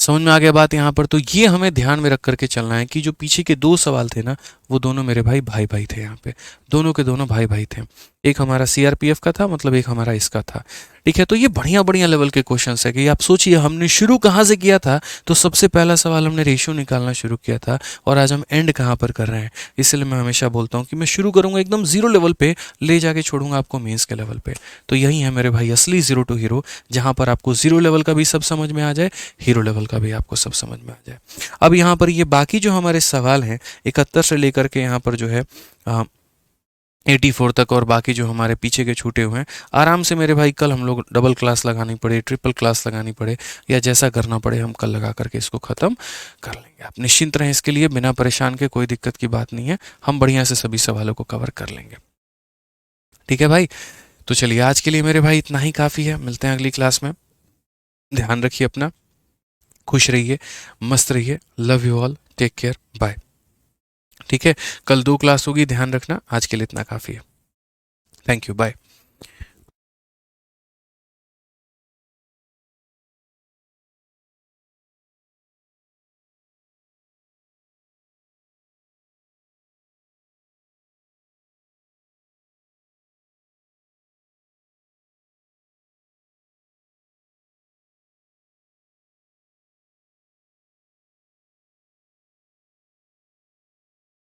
समझ में आ गया बात यहाँ पर। तो ये हमें ध्यान में रख करके चलना है कि जो पीछे के 2 सवाल थे ना, वो दोनों मेरे भाई भाई भाई थे। यहाँ पे दोनों के दोनों भाई भाई थे। एक हमारा सीआरपीएफ का था, मतलब एक हमारा इसका था, ठीक है, तो ये बढ़िया बढ़िया लेवल के क्वेश्चंस है कि आप सोचिए हमने शुरू कहाँ से किया था। तो सबसे पहला सवाल हमने रेशियो निकालना शुरू किया था और आज हम एंड कहाँ पर कर रहे हैं। इसलिए मैं हमेशा बोलता हूँ कि मैं शुरू करूँगा एकदम जीरो लेवल पे, ले जाके छोड़ूंगा आपको मेंस के लेवल पे। तो यही है मेरे भाई असली जीरो टू हीरो, जहाँ पर आपको जीरो लेवल का भी सब समझ में आ जाए, हीरो लेवल का भी आपको सब समझ में आ जाए। अब यहाँ पर ये बाकी जो हमारे सवाल हैं 71 से लेकर के यहाँ पर जो है 84 तक और बाकी जो हमारे पीछे के छूटे हुए हैं, आराम से मेरे भाई कल हम लोग डबल क्लास लगानी पड़े, ट्रिपल क्लास लगानी पड़े या जैसा करना पड़े, हम कल लगा करके इसको ख़त्म कर लेंगे। आप निश्चिंत रहें इसके लिए, बिना परेशान के, कोई दिक्कत की बात नहीं है, हम बढ़िया से सभी सवालों को कवर कर लेंगे। ठीक है भाई, तो चलिए आज के लिए मेरे भाई इतना ही काफ़ी है। मिलते हैं अगली क्लास में। ध्यान रखिए अपना, खुश रहिए, मस्त रहिए। Love you all, take care, bye. ठीक है, कल 2 क्लास होगी, ध्यान रखना। आज के लिए इतना काफ़ी है। Thank you, bye.